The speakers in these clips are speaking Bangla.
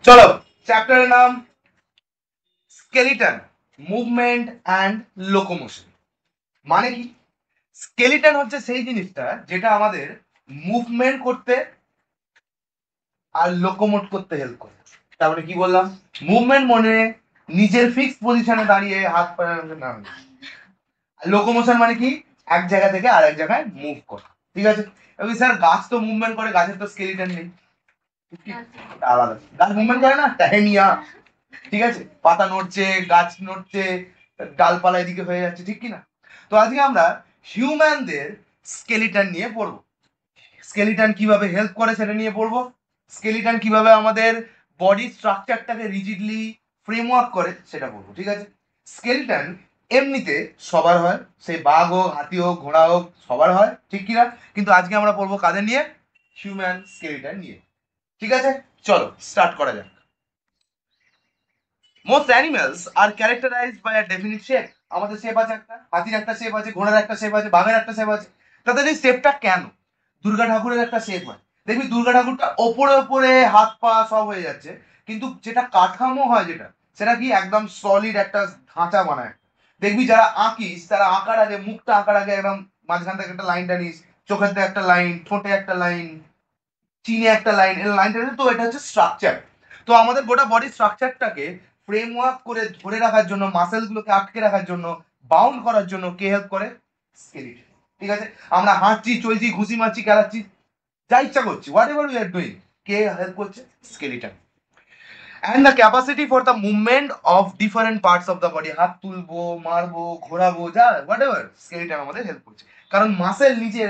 চলো চ্যাপ্টারের নাম স্কেলিটন, মুভমেন্ট অ্যান্ড লোকোমোশন। মানে কি? স্কেলিটন হচ্ছে সেই জিনিসটা যেটা আমাদের মুভমেন্ট করতে আর লোকোমোট করতে হেল্প করে। তারপরে কি বললাম? মুভমেন্ট মানে নিজের ফিক্স পজিশনে দাঁড়িয়ে হাত পা নাড়ানো। লোকোমোশন মানে কি? এক জায়গা থেকে আরেক জায়গায় মুভ করা। ঠিক আছে? এবং স্যার গাছ তো মুভমেন্ট করে, গাছের তো স্কেলিটন নেই। আলাদা, গাছ মুভমেন্ট করে না, টাইমিয়া। ঠিক আছে, পাতা নড়ছে, গাছ নড়ছে, ডালপালা এদিকে হয়ে যাচ্ছে, ঠিক কি না? তো আজকে আমরা হিউম্যানদের স্কেলিটন নিয়ে পড়বো। স্কেলিটন কিভাবে হেল্প করে সেটা নিয়ে পড়বো। স্কেলিটন কিভাবে আমাদের বডি স্ট্রাকচারটাকে রিজিডলি ফ্রেমওয়ার্ক করে সেটা পড়বো। ঠিক আছে? স্কেলিটন এমনিতে সবার হয়, সেই বাঘ হোক, হাতি হোক, ঘোড়া হোক, সবার হয়, ঠিক কিনা? কিন্তু আজকে আমরা পড়বো কাদের নিয়ে? হিউম্যান স্কেলিটন নিয়ে। ঠিক আছে, চলো স্টার্ট করা যাক। Most animals are characterized by a definite shape. আমাদের শেপ আছে একটা, হাতির একটা শেপ আছে, ঘোড়ার একটা শেপ আছে, বাঘের একটা শেপ আছে। তাদের এই শেপটা কেন? দুর্গা ঠাকুরের একটা শেপ হয়, দেখবি দুর্গা ঠাকুরটা ওপরে ওপরে হাত পা সব হয়ে যাচ্ছে, কিন্তু যেটা কাঠামো হয় যেটা, সেটা কি একদম সলিড একটা ধাঁচা বানায়। দেখবি যারা আঁকিস তারা আঁকার আগে, মুখটা আঁকার আগে একদম মাঝখান থেকে একটা লাইন টানিস, চোখের থেকে একটা লাইন, ঠোঁটে একটা লাইন, চিনে একটা লাইন, এই লাইনটা, তো এটা হচ্ছে স্ট্রাকচার। তো আমাদের গোটা বডি স্ট্রাকচারটাকে ফ্রেমওয়ার্ক করে ধরে রাখার জন্য, মাসেল গুলোকে আটকে রাখার জন্য, বাউন্ড করার জন্য কে হেল্প করে? স্কেলিটন। ঠিক আছে, আমরা হাঁটছি, চলছি, ঘুষি মারছি, খেলাচ্ছি, যা ইচ্ছা করছি, whatever we are doing, কে হেল্প করছে? Skeleton. And the capacity for the movement of different parts of the body, হাত তুলবো, মারবো, ঘোরাবো, যা হোয়াট এভার, স্কেলিটন আমাদের হেল্প করছে। কারণ মাসেল নিচে,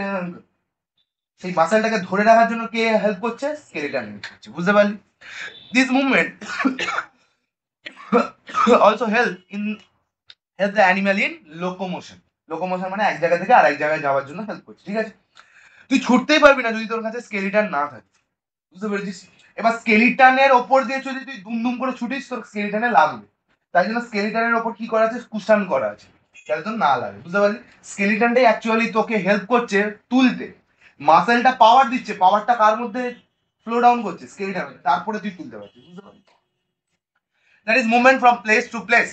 সেই মাসেলটাকে ধরে রাখার জন্য কে হেল্প করছে? স্কেলিটন হেল্প করছে। বুঝতে পারলি? This movement also help the animal in locomotion. Locomotion মানে এক জায়গা থেকে আরেক জায়গায় যাওয়ার জন্য হেল্প করছে। ঠিক আছে, তুই ছুটতেই পারবি না যদি তোর কাছে স্কেলিটন না থাকে। বুঝতে পেরেছিস? এবার স্কেলিটনের ওপর দিয়ে যদি তুই দুম করে ছুটিস, তোর স্কেলিটনে লাগবে। তাই জন্য স্কেলিটনের ওপর কি করা আছে? কুশন করা আছে, যাতে তোর না লাগে। বুঝতে পারলি? স্কেলিটনটাই অ্যাকচুয়ালি তোকে হেল্প করছে তুলতে। মাসেলটা পাওয়ার দিচ্ছে, পাওয়ারটা কার মধ্যে ফ্লো ডাউন করছে? স্কেলিটনে, তারপরে তুই তুলতে পারছিস। বুঝতে পারলি? That is movement from place to place.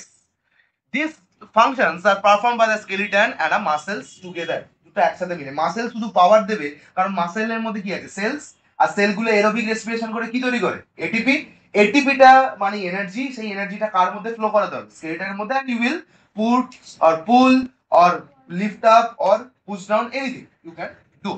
These functions are performed by the skeleton and a muscles together. দুটো একসাথে মিলে। মাসেল শুধু পাওয়ার দেবে, কারণ মাসেলের মধ্যে কি আছে? সেলস। আর সেলগুলো এরোবিক রেসপিরেশন করে কি তৈরি করে? এটিপি। এটিপিটা মানে এনার্জি, সেই এনার্জিটা কার মধ্যে ফ্লো করাতে হবে? স্কেলেটনের মধ্যে। and you will put or pull or lift up or push down anything you can do.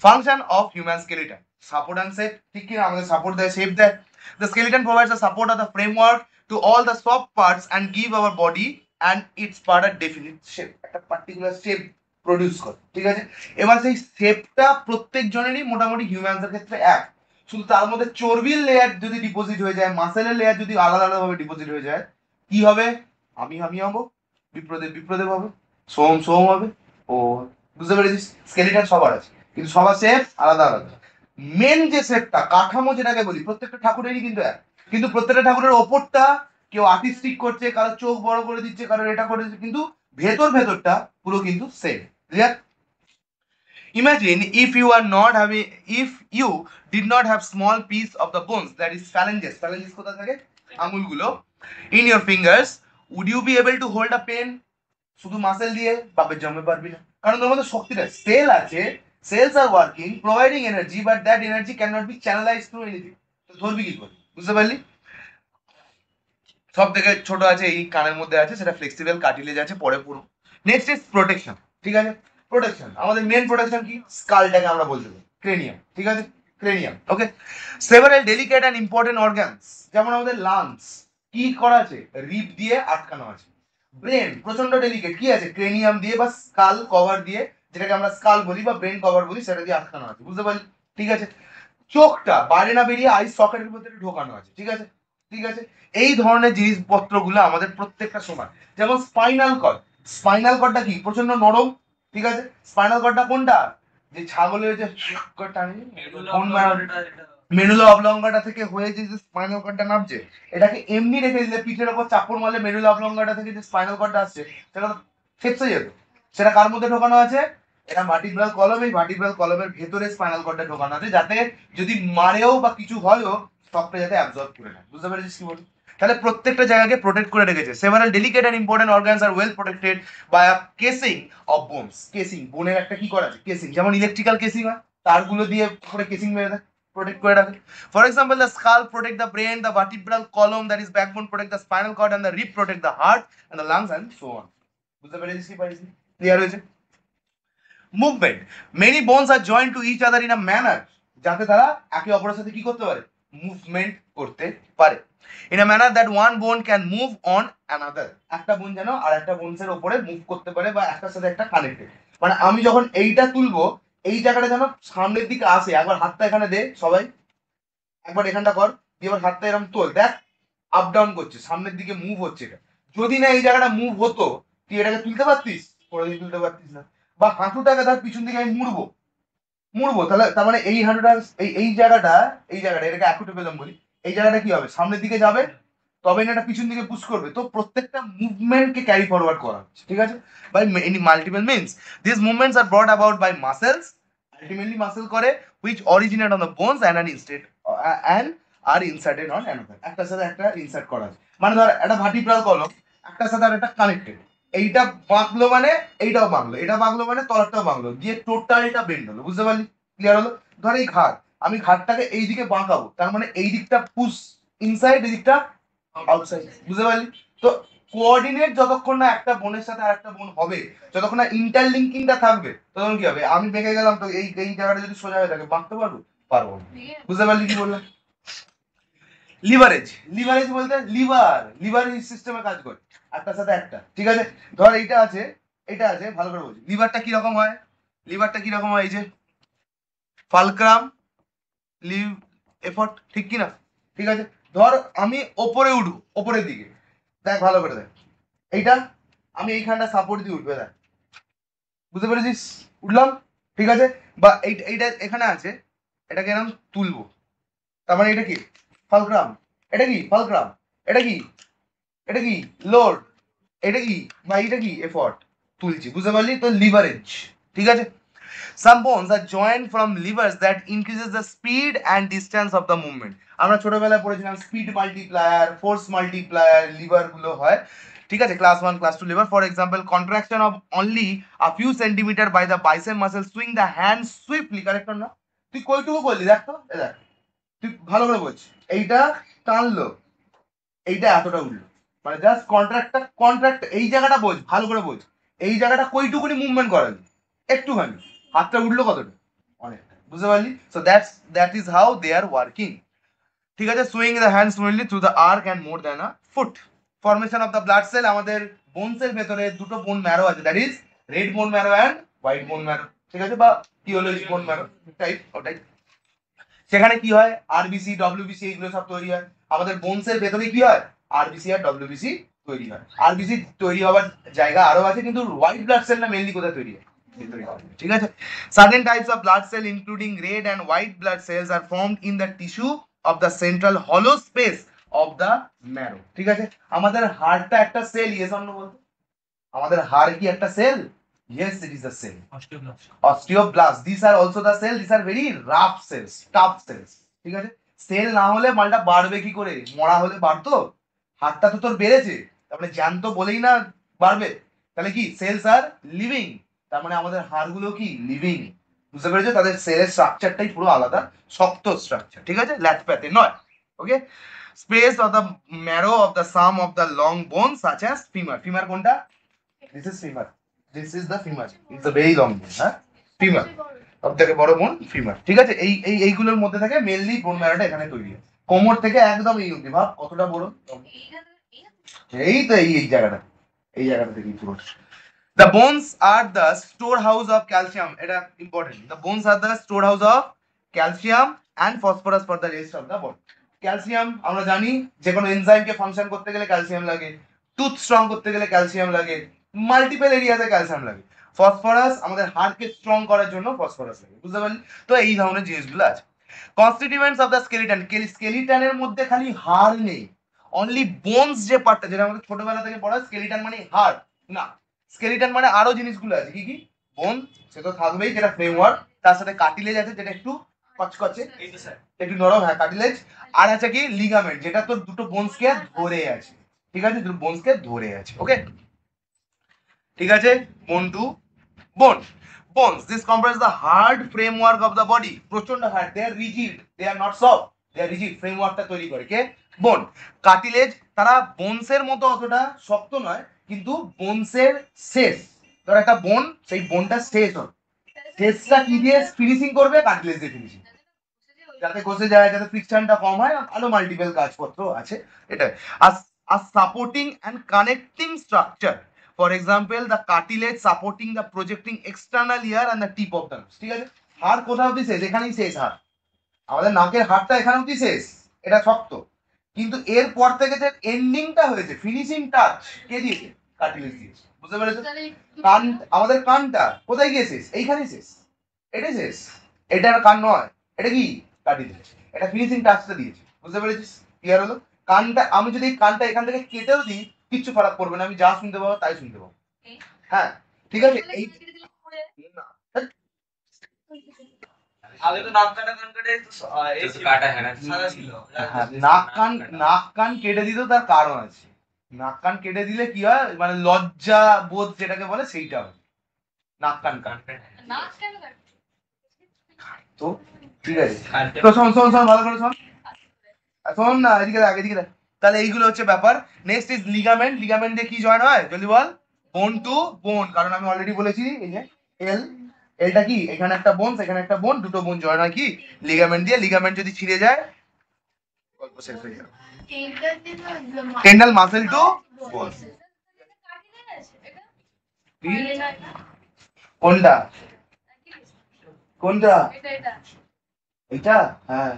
Function of human skeleton: support and shape. ঠিক কি না? আমাদের সাপোর্ট দেয়, শেপ দেয়। The skeleton provides the support of the framework to all the soft parts and give our body and its part a definite shape, একটা পার্টিকুলার শেপ প্রডিউস করে। ঠিক আছে, এবার সেই শেপটা প্রত্যেক জনেরই মোটামুটি হিউম্যানদের ক্ষেত্রে এক। শুধু তার মধ্যে চর্বির লেয়ার যদি ডিপোজিট হয়ে যায়, মাসেলের লেয়ার যদি আলাদা আলাদা ভাবে ডিপোজিট হয়ে যায়, কি হবে? আমি হবো, বিপ্রদেব হবে, সোম হবে, ও। বুঝতে পেরেছিস? স্কেলিটন সবার আছে, কিন্তু সবার শেপ আলাদা আলাদা। মেন যে শেপটা, কাঠামো যেটাকে বলি, প্রত্যেকটা ঠাকুরেরই কিন্তু এক। কিন্তু প্রত্যেকটা ঠাকুরের ওপরটা কেউ আর্টিস্টিক করছে, কারো চোখ বড় করে দিচ্ছে, কারো এটা করে দিচ্ছে, কিন্তু ভেতরটা পুরো কিন্তু same. Clear? Imagine if you did not have small piece of the bones, that is phalanges কোথা থাকে? আঙুলগুলো, in your fingers, would you be able to hold a pen? শুধু মাসেল দিয়ে বাপের জমে পারবি না, কারণ তোর মধ্যে শক্তিটা, সেল আছে, cells are working, providing energy, but that energy can not be channelised through anything. তো ধরবি কি করে? বুঝতে পারলি? সব থেকে ছোট আছে এই কানের মধ্যে আছে, সেটা ফ্লেক্সিবল কার্টিলেজ আছে, পরে পুরো। Next is protection. ঠিক আছে, প্রোটেকশন, আমাদের মেন প্রোটেকশন কি? স্কালটাকে আমরা বলতে পারি ক্রেনিয়াম। ঠিক আছে, cranium. Okay, several delicate and important organs, যেমন আমাদের লাংস, কি করা আছে? রিব দিয়ে আটকানো আছে। ব্রেন প্রচন্ড ডেলিকেট, কি আছে? ক্রেনিয়াম দিয়ে বা স্কাল কভার দিয়ে, যেটাকে আমরা স্কাল বলি বা ব্রেন কভার বলি, সেটা দিয়ে আটকানো আছে। বুঝতে পারলি? ঠিক আছে, চোখটা বাইরে না বেরিয়ে আই সকেটের ভিতরে ঢোকানো আছে। ঠিক আছে, ঠিক আছে, এই ধরনের জিনিসপত্রগুলো আমাদের প্রত্যেকটা সময়। যেমন স্পাইনাল কর্ড, স্পাইনাল কর্ডটা কি? প্রচন্ড নরম। ঠিক আছে, স্পাইনাল কর্ডটা কোনটা? যে ছাগলের যে মেরুলা অবলঙ্গাটা থেকে হয়ে যে স্পাইনাল কর্ডটা নামছে, এটাকে এমনি রেখে দিলে, পিঠের ওপর চাপড় মারলে মেরুলা অবলঙ্গাটা থেকে যে স্পাইনাল কর্ডটা আসছে, সেটা ফেপসে যেত। সেটা কার মধ্যে ঢোকানো আছে? এটা ভার্টিব্রাল কলম, এই ভার্টিব্রাল কলমের ভেতরে স্পাইনাল কর্ডটা ঢোকানো আছে যাতে যদি মারেও বা কিছু হয়ও শকটা যাতে অ্যাবজর্ব করে নেয়। বুঝতে পেরেছিস কি বলি? তাহলে প্রত্যেকটা জায়গাকে প্রোটেক্ট করে রেখেছে। Several delicate and important organs are well protected by a casing of bones. Casing, বোনের একটা কি করা আছে? কেসিং। যেমন ইলেকট্রিক্যাল কেসিং হয়, তারগুলো দিয়ে করে কেসিং মেরে দেয়, প্রোটেক্ট করে রাখে। For example, the skull protect the brain, the vertebral column that is backbone protect the spinal cord, and the rib protect the heart and the lungs and so on. বুঝতে পেরেছিস কি পারিস? ক্লিয়ার হয়েছে? Movement, many bones are joint to each other in a manner, যাতে তারা একে অপরের সাথে কি করতে পারে? মুভমেন্ট করতে পারে। In a manner that one বোন ক্যান মুভ অন অ্যানাদার, একটা বোন যেন আর একটা বোনসের উপরে মুভ করতে পারে বা একটার সাথে একটা কানেক্টেড। মানে আমি যখন এইটা তুলবো, এই জায়গাটা যেন সামনের দিকে আসে। একবার হাতটা এখানে দে সবাই, একবার এখানটা কর, দিয়ে এবার হাতটা এরকম তোল, দেখ আপ ডাউন করছে, সামনের দিকে মুভ হচ্ছে। এটা যদি না এই জায়গাটা মুভ হতো, তুই এটাকে তুলতে পারতিস? কোনোদিন তুলতে পারতিস না। বা হাঁটুটাকে ধর পিছন দিকে আমি মুড়বো, তাহলে তার মানে এই হাঁটুটা, এই জায়গাটা, এটাকে অ্যাকুটে পেলাম বলি, এই জায়গাটা কি হবে? সামনের দিকে যাবে, তবে না এটা পিছন দিকে পুশ করবে। তো প্রত্যেকটা মুভমেন্টকে ক্যারি ফরওয়ার্ড করা হচ্ছে, ঠিক আছে, by any multiple means. This movements are brought about by muscles, ultimately muscle করে, which originate on the bones and are inserted on another, একটার সাথে একটা ইনসার্ট করা আছে। মানে ধর একটা ভার্টিব্রাল কলম, একটার সাথে আর একটা কানেক্টেড, এইটা বাঁকলো মানে এইটাও বাঁকলো, এটা বাঁকলো মানে তলারটাও বাঁকলো, দিয়ে টোটালটা বেন্ড হলো। বুঝতে পারলি? ক্লিয়ার হলো? ধর এই ঘাট, আমি ঘাটটাকে এই দিকে বাঁকাবো, তার মানে এই দিকটা পুশ ইনসাইড, এই দিকটা আউটসাইড। বুঝতে পারলি? তো কোঅর্ডিনেট যতক্ষণ না একটা বোনের সাথে আর একটা বোন হবে, যতক্ষণ না ইন্টারলিঙ্কিংটা থাকবে, তখন কি হবে? আমি বেঁকে গেলাম, তো এই জায়গাটা যদি সোজা হয়ে থাকে, বাঁকতে পারবো? পারবো না। বুঝতে পারলি কি বললাম? লিভারেজ, লিভারেজ বলতে লিভার সিস্টেমে কাজ করে একটার সাথে একটা, ঠিক আছে। ধর এইটা আছে, এটা আছে, ভালো করে বলছি, লিভারটা কিরকম হয়? লিভারটা কিরকম হয়? এই যে ফালক্রাম, লিভ, এফর্ট, ঠিক কি না? ঠিক আছে। ধর আমি ওপরে উঠবো, ওপরের দিকে, দেখ ভালো করে দেখ, এইটা আমি এইখানটা সাপোর্ট দিয়ে উঠবে, দেখ, বুঝতে পেরেছিস? উঠলাম, ঠিক আছে। বা এইটা এখানে আছে, এটাকে এরকম তুলবো, তার মানে এটা কি? ফালক্রাম। এটা কি? ফালক্রাম। এটা কি? এটা কি? লোড। এটা কি? বা এটা কি? এফর্ট। তুলছি, বুঝতে পারলি? তো লিভারেজ, ঠিক আছে। Some bones are joined from levers that increases the speed and distance of the movement. আমরা ছোটবেলায় পড়েছিলাম speed multiplier, force multiplier, lever গুলো হয়, ঠিক আছে, class 1 class 2 lever. For example, contraction of only a few centimetre by the bicep muscle swing the hand swiftly, correct না? তুই কইটুকু বললি, দেখ তো, এ দেখ, তুই ভালো করে বলছিস, এইটা টানলো, এইটা এতটা উঠলো, মানে জাস্ট কন্ট্রাক্ট এই জায়গাটা বোঝ, ভালো করে বোঝ, এই জায়গাটা কইটুকুনি মুভমেন্ট করালি, একটুখানি, হাতটা উঠলো কতটা? অনেকটা। বুঝতে পারলি? So that is how they are working, ঠিক আছে। Swing the hand smoothly through the arc and more than a foot. Formation of the blood cell, আমাদের বোনসের ভেতরে দুটো বোন ম্যারো আছে, that is red bone marrow and white bone marrow, ঠিক আছে, বা ইয়েলোইশ বোন ম্যারো টাইপ, ওটাই। সেখানে কি হয়? আরবিসি, ডব্লিউবিসি, এইগুলো সব তৈরি হয়। আমাদের বোনসের ভেতরে কি হয়? আরবিসি আর ডব্লিউবিসি তৈরি হয়। আরবিসি তৈরি হওয়ার জায়গা আরো আছে, কিন্তু হোয়াইট ব্লাড সেলটা মেইনলি কোথায় তৈরি হয়? ভেতরে হয়, ঠিক আছে। Certain types of blood cell including red and white blood cells are formed in the tissue of the central hollow space of the marrow, ঠিক আছে। আমাদের হাড়টা একটা সেল, ইয়েস অর নো বলতো? আমাদের হাড় কি একটা sell? Yes, it is a cell. Osteoblast. These are also the cell. These are very rough cells, tough cells. ঠিক আছে? সেল না হলে মালটা বাড়বে কি করে? মরা হলে বাড়তো? হাড়টা তো তোর বেড়েছে, তার মানে জ্যান্ত বলেই না বাড়বে। তাহলে কি? সেলস আর লিভিং, তার মানে আমাদের হাড়গুলো কি? লিভিং। বুঝতে পেরেছো? তাদের সেলের স্ট্রাকচারটাই পুরো আলাদা, শক্ত স্ট্রাকচার, ঠিক আছে, ল্যাথপ্যাথে নয়। Okay. Space of the marrow of the some of the long bone such as femur. Femur কোনটা? This is femur. This is the femur. It's a very long bone, হ্যাঁ? femur. সবথেকে বড় বোন ফিমার, ঠিক আছে। এইগুলোর মধ্যে থেকে মেইনলি বোন ম্যারোটা এখানে তৈরি হয়। কোমর থেকে একদম এই অবধি, ভাব কতটা বড়। এই তো এই জায়গাটা, এই জায়গাটা থেকে পুরো। The bones are the storehouse of calcium. এটা important. The bones are the storehouse of calcium and phosphorus for the rest of the body. Calcium আমরা জানি, যে কোনো এনজাইমকে ফাংশন করতে গেলে ক্যালসিয়াম লাগে, টুথ স্ট্রং করতে গেলে ক্যালসিয়াম লাগে, মাল্টিপল এরিয়াতে ক্যালসিয়াম লাগে। ফসফরাস আমাদের হাড়কে স্ট্রং করার জন্য ফসফরাস লাগে। বুঝতে পারলি? তো এই ধরনের জিনিসগুলো আছে। কনস্টিটিউয়েন্টস অফ দ্য স্কেলিটন, স্কেলিটনের মধ্যে খালি হাড় নেই, অনলি বোনস যে পার্টটা, যেটা আমাদের ছোটবেলা থেকে পড়া, স্কেলিটন মানে হাড় না, স্কেলিটন মানে আরো জিনিসগুলো আছে। কি কি? বোন সে তো থাকবেই, যেটা ফ্রেমওয়ার্ক, তার সাথে কার্টিলেজ আছে যেটা একটু কচকচে, একটু নরম, হ্যাঁ কার্টিলেজ। আর আছে কি লিগামেন্ট, যেটা তোর দুটো বোনসকে ধরে আছে, ঠিক আছে, দুটো বোনসকে ধরে আছে। ওকে, ঠিক আছে। বোন টু বোন bones this comprise the hard framework of the body, প্রচন্ড hard, they are rigid, they are not soft, they are rigid, ফ্রেমওয়ার্কটা তৈরি করে কে? বোন। কার্টিলেজ, তারা বোনসের মতো অতটা শক্ত নয়, কিন্তু বোনসের শেষ, ধর একটা বোন, সেই বোনটা শেষ হবে, শেষটা কি দিয়ে ফিনিশিং করবে? কার্টিলেজ দিয়ে ফিনিশিং, যাতে ঘষে যায়, যাতে ফ্রিকশনটা কম হয়, আরো মাল্টিপল কাজপত্র আছে এটা। আর supporting and connecting structure, for example the cartilage supporting the projecting external ear and the tip of the nose, ঠিক আছে। হাড় কোথাও অব্দি শেষ? এখানেই শেষ হাড়, আমাদের নাকের হাড়টা এখানে অব্দি শেষ, এটা শক্ত, কিন্তু এরপর থেকে যে এন্ডিংটা হয়েছে, ফিনিশিং টাচ কে দিয়েছে? কার্টিলেজ দিয়েছে, বুঝতে পেরেছো? কান, আমাদের কানটা কোথায় গিয়ে শেষ? এইখানেই শেষ, এটাই শেষ, এটা আর কান নয়, এটা কি? কার্টিলেজ, এটা ফিনিশিং টাচটা দিয়েছে, বুঝতে পেরেছিস? ক্লিয়ার হলো? কানটা, আমি যদি কানটা এখান থেকে কেটেও দিই কিচ্ছু ফারাক পড়বে না, আমি যা শুনতে পাবো তাই শুনতে পাবো। হ্যাঁ, ঠিক আছে। এই না, আগে তো নাক কাটা কান কাটে এই কাটা সাদা ছিল। হ্যাঁ, নাক কান কেটে দিতেও তার কারণ আছে। নাক কান কেটে দিলে কি হয়, মানে লজ্জা বোধ যেটাকে বলে সেইটা হয়, নাক কান তো, ঠিক আছে। তো শোন শোন শোন, ভালো করে শোন, শোন না, এদিকে দেখ, এদিকে দেখ। তাহলে এইগুলো হচ্ছে ব্যাপার। Next is ligament. লিগামেন্ট দিয়ে কি জয়েন হয় জলদি বল? বোন টু বোন, কারণ আমি অলরেডি বলেছি এই যে এল, এলটা কি, এখানে একটা বোন, এখানে একটা বোন, দুটো বোন জয়েন হয় কি লিগামেন্ট দিয়ে। লিগামেন্ট যদি ছিঁড়ে যায় গল্প শেষ হয়ে যাবে। টেন্ডাল মাসেল টু বোন। কোনটা কোনটা? এটা, হ্যাঁ,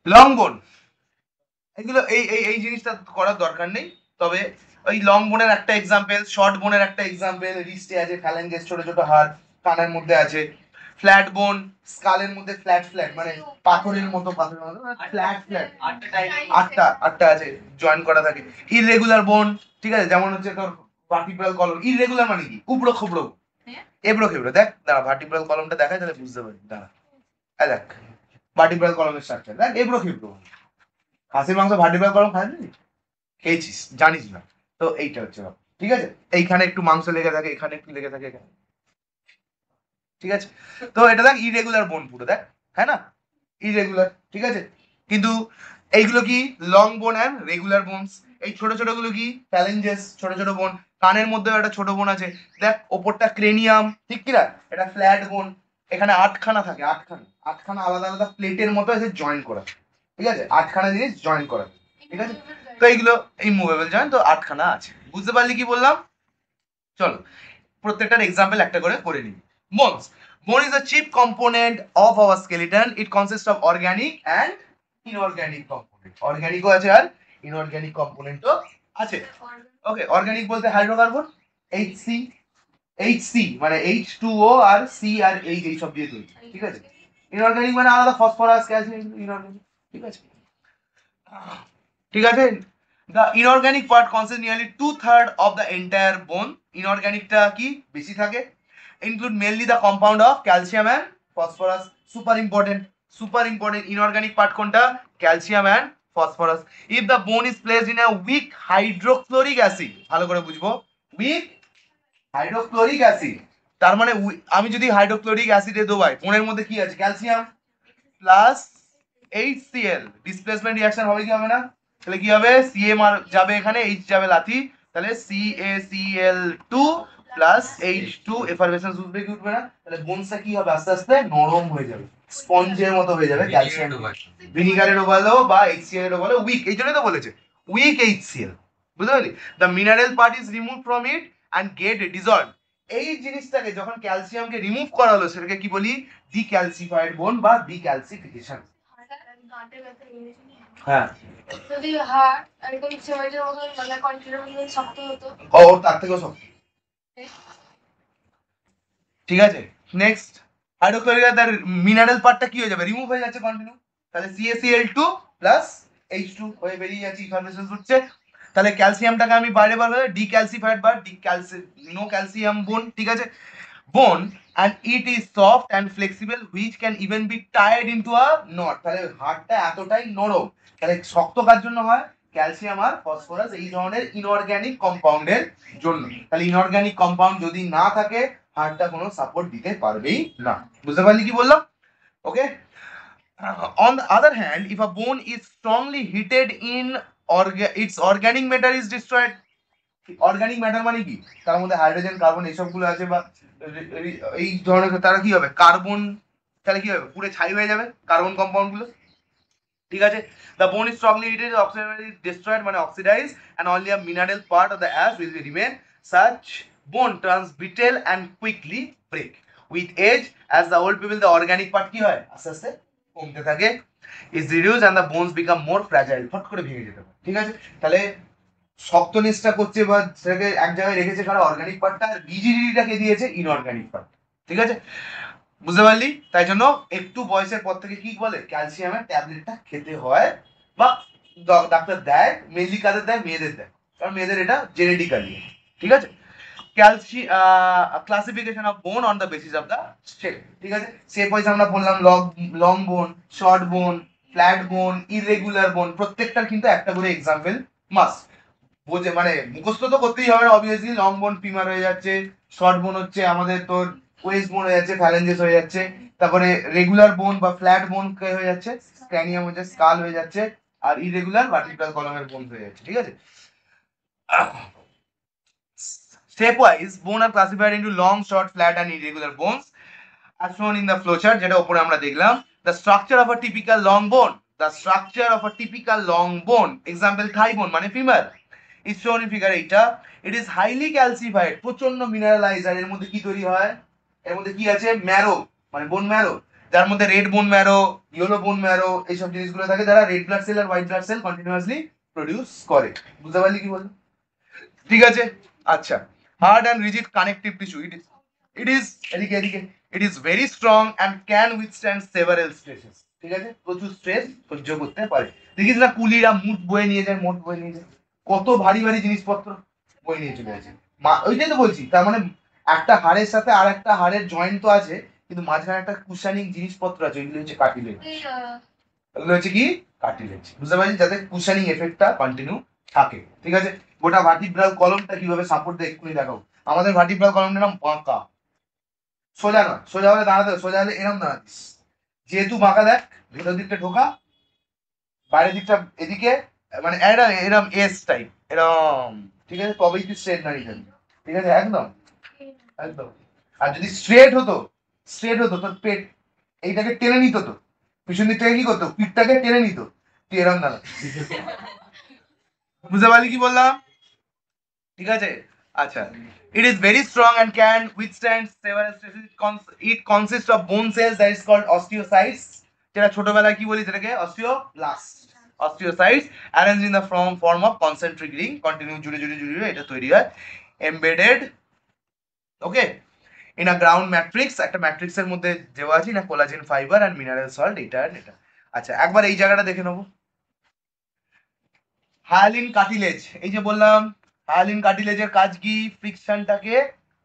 লং বোন। এগুলো এই এই এই জিনিসটা করার দরকার নেই, তবে ওই লং বোনের একটা এক্সাম্পল, শর্ট বোনের একটা এক্সাম্পল, রিস্টে আছে ফ্যালেঞ্জেস, ছোট ছোট হাড়, কানের মধ্যে আছে। ফ্ল্যাট বোন, স্কালের মধ্যে ফ্ল্যাট ফ্ল্যাট, মানে পাথরের মতো, পাথরের মতো ফ্ল্যাট ফ্ল্যাট, আটটা আছে, জয়েন করা থাকে। ইররেগুলার বোন, ঠিক আছে, যেমন হচ্ছে তোর ভার্টিব্রাল কলম। ইররেগুলার মানে কি? কুবড়ো খুবড়ো, এবড়ো খেবড়ো। দেখ দাঁড়া, ভার্টিব্রাল কলমটা দেখায় তাহলে বুঝতে পারবি, দাঁড়া, দেখ ভার্টিব্রাল কলমের স্ট্রাকচার দেখ, এবড়ো খেবড়ো। খাসির মাংস ভার্টিব্রাল কলম খাইনি, খেয়েছিস, জানিস না, তো এইটা হচ্ছে ব্যাপার, ঠিক আছে। এইখানে একটু মাংস লেগে থাকে, এখানে একটু লেগে থাকে, এখানে, ঠিক আছে। তো এটা দেখ ইরেগুলার বোন পুরো, দেখ, হ্যাঁ না, ইরেগুলার, ঠিক আছে। কিন্তু এইগুলো কি? লং বোন অ্যান্ড রেগুলার বোনস। এই ছোট ছোট গুলো কি? ফ্যালেঞ্জেস, ছোট ছোট বোন। কানের মধ্যেও একটা ছোট বোন আছে, দেখ ওপরটা ক্রেনিয়াম, ঠিক কিনা, এটা ফ্ল্যাট বোন। এখানে আটখানা থাকে, আটখানা, আটখানা আলাদা আলাদা প্লেটের মতো এসে জয়েন করা, ঠিক আছে, আটখানা জিনিস জয়েন করা, ঠিক আছে। তো এইগুলো এই মুভেবল জয়েন্ট, তো আটখানা আছে, বুঝতে পারলি কি বললাম? চলো প্রত্যেকটার এক্সাম্পল একটা করে করে নিই। Bones, bone is a chief component of our skeleton. It consists of organic and inorganic component. অর্গানিকও আছে আর ইনঅর্গানিক কম্পোনেন্টও আছে। ওকে, অর্গানিক বলতে হাইড্রোকার্বন, HC, HC মানে H2O আর C আর H, এই সব দিয়ে তৈরি, ঠিক আছে। ইনঅর্গানিক মানে আলাদা ফসফরাস, ক্যালসিয়াম, ইনঅর্গানিক, ঠিক আছে, ঠিক আছে। The inorganic part consists nearly 2/3 of the entire bone. ইনঅর্গানিকটা কি বেশি থাকে, include mainly the compound of calcium and phosphorus. Super important, super important. Inorganic part কোনটা? Calcium and phosphorus. If the bone is placed in a weak hydrochloric acid, ভালো করে বুঝবো, weak hydrochloric acid, তার মানে আমি যদি হাইড্রোক্লোরিক অ্যাসিডে ডোবাই, বোনের মধ্যে কি আছে? Calcium plus HCl, displacement reaction হবে কি হবে না? তাহলে কি হবে? Cm আর যাবে এখানে, H যাবে লাথি, তাহলে CaCl2 প্লাস H2, এফারভেসেন্স উঠবে কি উঠবে না? তাহলে বোনসটা কি হবে? আস্তে আস্তে নরম হয়ে যাবে, স্পঞ্জের মতো হয়ে যাবে। ক্যালসিয়াম ভিনিগারে ডোবালো বা HCl এ ডোবালো, উইক, এই জন্যই তো বলেছে উইক HCl, বুঝতে পারলি? The mineral part is remove from it and get dissolve. এই জিনিসটাকে যখন ক্যালসিয়ামকে রিমুভ করা হলো, সেটাকে কি বলি? ডিক্যালসিফাইড বোন বা ডিক্যালসিফিকেশন। হ্যাঁ, যদি হাড় একদম সিমেন্টের মতন মানে কংক্রিটের মতন শক্ত হতো, ও তার থেকেও শক্ত, ঠিক আছে। নেক্সট, হাইড্রোক্লোরিক তার মিনারেল পার্টটা কি হয়ে যাবে? রিমুভ হয়ে যাচ্ছে কন্টিনিউ, তাহলে CaCl2 প্লাস H2 হয়ে বেরিয়ে যাচ্ছে, ইনফরমেশন হচ্ছে। তাহলে ক্যালসিয়ামটাকে আমি বাইরে বার হয়ে ডিক্যালসিফাইড বা নো ক্যালসিয়াম বোন, ঠিক আছে, বোন, and it is soft and flexible which can even be tied into a knot। তাহলে হাড়টা এতটাই নরম, তাহলে শক্ত কার জন্য হয়? ক্যালসিয়াম আর ফসফরাস এই ধরনের ইনঅর্গানিক কম্পাউন্ডের জন্য। তাহলে ইনঅর্গানিক কম্পাউন্ড যদি না থাকে হাড়টা কোনো সাপোর্ট দিতে পারবেই না। বুঝতে পারলি কি বললাম? ওকে। On the other hand, if a bone is strongly heated in its organic matter is destroyed। Organic matter মানে কি? তার মধ্যে হাইড্রোজেন কার্বন এসবগুলো আছে বা এই ধরনের, তারা কি হবে? কার্বন, তাহলে কি হবে? পুরো ছাই হয়ে যাবে কার্বন কম্পাউন্ড গুলো, ঠিক আছে। The bone is strongly heated, oxygen is destroyed মানে oxidized, and only a mineral part of the ash will remain। Such bone turns brittle and quickly break with age। As the old people, the organic part কি হয়? আস্তে আস্তে কমতে থাকে, is reduced and the bones become more fragile। ফট করে ভেঙে যেতে পারে, ঠিক আছে। তাহলে শক্ত নিচটা করছে বা সেটাকে এক জায়গায় রেখেছে কারণ অর্গানিক পার্টটা, আর রিজিডিটিটাকে দিয়েছে ইনঅর্গানিক পার্ট, ঠিক আছে। বুঝতে পারলি? তাই জন্য একটু বয়সের পর থেকে কি বলে ক্যালসিয়ামের ট্যাবলেটটা খেতে হয় বা ডাক্তার দেয়। মেনলি কাদের দেয়? মেয়েদের দেয়, কারণ মেয়েদের এটা জেনেটিক্যালি, ঠিক আছে। ক্লাসিফিকেশন অফ বোন on the basis of the shape, ঠিক আছে। শেপ ওয়াইজ আমরা বললাম লং বোন, শর্ট বোন, ফ্ল্যাট বোন, ইররেগুলার বোন, প্রত্যেকটার কিন্তু একটা করে এক্সাম্পল মাস্ট বোঝে, মানে মুখস্থ তো করতেই হবে অবভিয়াসলি। লং বোন ফিমার হয়ে যাচ্ছে, শর্ট বোন হচ্ছে আমাদের তোর ওয়েস্ট বোন হয়ে যাচ্ছে, ফ্যালেঞ্জেস হয়ে যাচ্ছে, তারপরে রেগুলার বোন বা ফ্ল্যাট বোন হয়ে যাচ্ছে, স্ক্যানিয়াম হচ্ছে, স্কাল হয়ে যাচ্ছে, আর ইরেগুলার ভার্টিব্রাল কলামের বোন হয়ে যাচ্ছে, ঠিক আছে। Step wise bone are classified into long, short, flat and irregular bones as shown in the flowchart, যেটা উপরে আমরা দেখলাম। The structure of a typical long bone, the structure of a typical long bone, example thigh bone মানে femur, is shown in figure 8। It is highly calcified, প্রচন্ড মিনারেলাইজড। আর এর মধ্যে কি তৈরি হয়? এর মধ্যে কি আছে? ম্যারো মানে বোন ম্যারো, যার মধ্যে red bone marrow, yellow bone marrow এইসব জিনিসগুলো থাকে, যারা রেড ব্লাড সেল আর white blood cell continuously produce করে। বুঝতে পারলি কি বললাম? ঠিক আছে। আচ্ছা, hard and rigid connective tissue, it is এদিকে এদিকে, it is very strong and can withstand several stresses। ঠিক আছে, প্রচুর স্ট্রেস সহ্য করতে পারে। দেখিস না কুলিরা মুঠ বয়ে নিয়ে যায়, মোট বয়ে নিয়ে যায়, কত ভারী ভারী জিনিসপত্র বয়ে নিয়ে চলে আসে। ওইটাই তো বলছি, তার মানে একটা হাড়ের সাথে আর একটা হাড়ের জয়েন্ট তো আছে, কিন্তু মাঝখানে একটা কুশানিং জিনিসপত্র আছে, ওইগুলো হচ্ছে কার্টিলেজ। ওগুলো হচ্ছে কি? কার্টিলেজ। বুঝতে পারছি? যাতে কুশানিং এফেক্টটা কন্টিনিউ থাকে, ঠিক আছে। গোটা ভার্টিব্রাল কলমটা কিভাবে সাপোর্ট দেয় এক্ষুনি দেখাবো। আমাদের ভার্টিব্রাল কলমটার নাম বাঁকা, সোজা নয়। সোজা হলে দাঁড়াতে, সোজা হলে এরম দাঁড়াতিস, যেহেতু বাঁকা দেখ, ভেতর দিকটা ঢোকা, বাইরের দিকটা এদিকে, মানে এরম এস টাইপ এরম, ঠিক আছে, তবেই তুই স্ট্রেট দাঁড়িয়ে থাকবি, ঠিক আছে, একদম একদম। আর যদি স্ট্রেট হতো, তোর পেট এইটাকে টেনে নিত, তো পিছন দিক থেকে কি করতো? পিঠটাকে টেনে নিত, তুই এরম দাঁড়া। বুঝতে পারলি কি বললাম? ঠিক আছে। আচ্ছা, it is very strong and can withstand several stresses। It consists of bone cells that is called osteocytes, যেটা ছোটবেলায় কি বলি যেটাকে? osteocytes arranged in the form of concentric ring, continue জুড়ে জুড়ে জুড়ে এটা তৈরি হয়, embedded okay in a ground matrix, একটা ম্যাট্রিক্সের মধ্যে দেওয়া আছে, না collagen fibre and mineral salt, এটা আর এটা। আচ্ছা, একবার এই জায়গাটা দেখে নেবো। হায়ালিন কার্টিলেজ, এই যে বললাম হায়ালিন কার্টিলেজের কাজ কি? ফ্রিকশনটাকে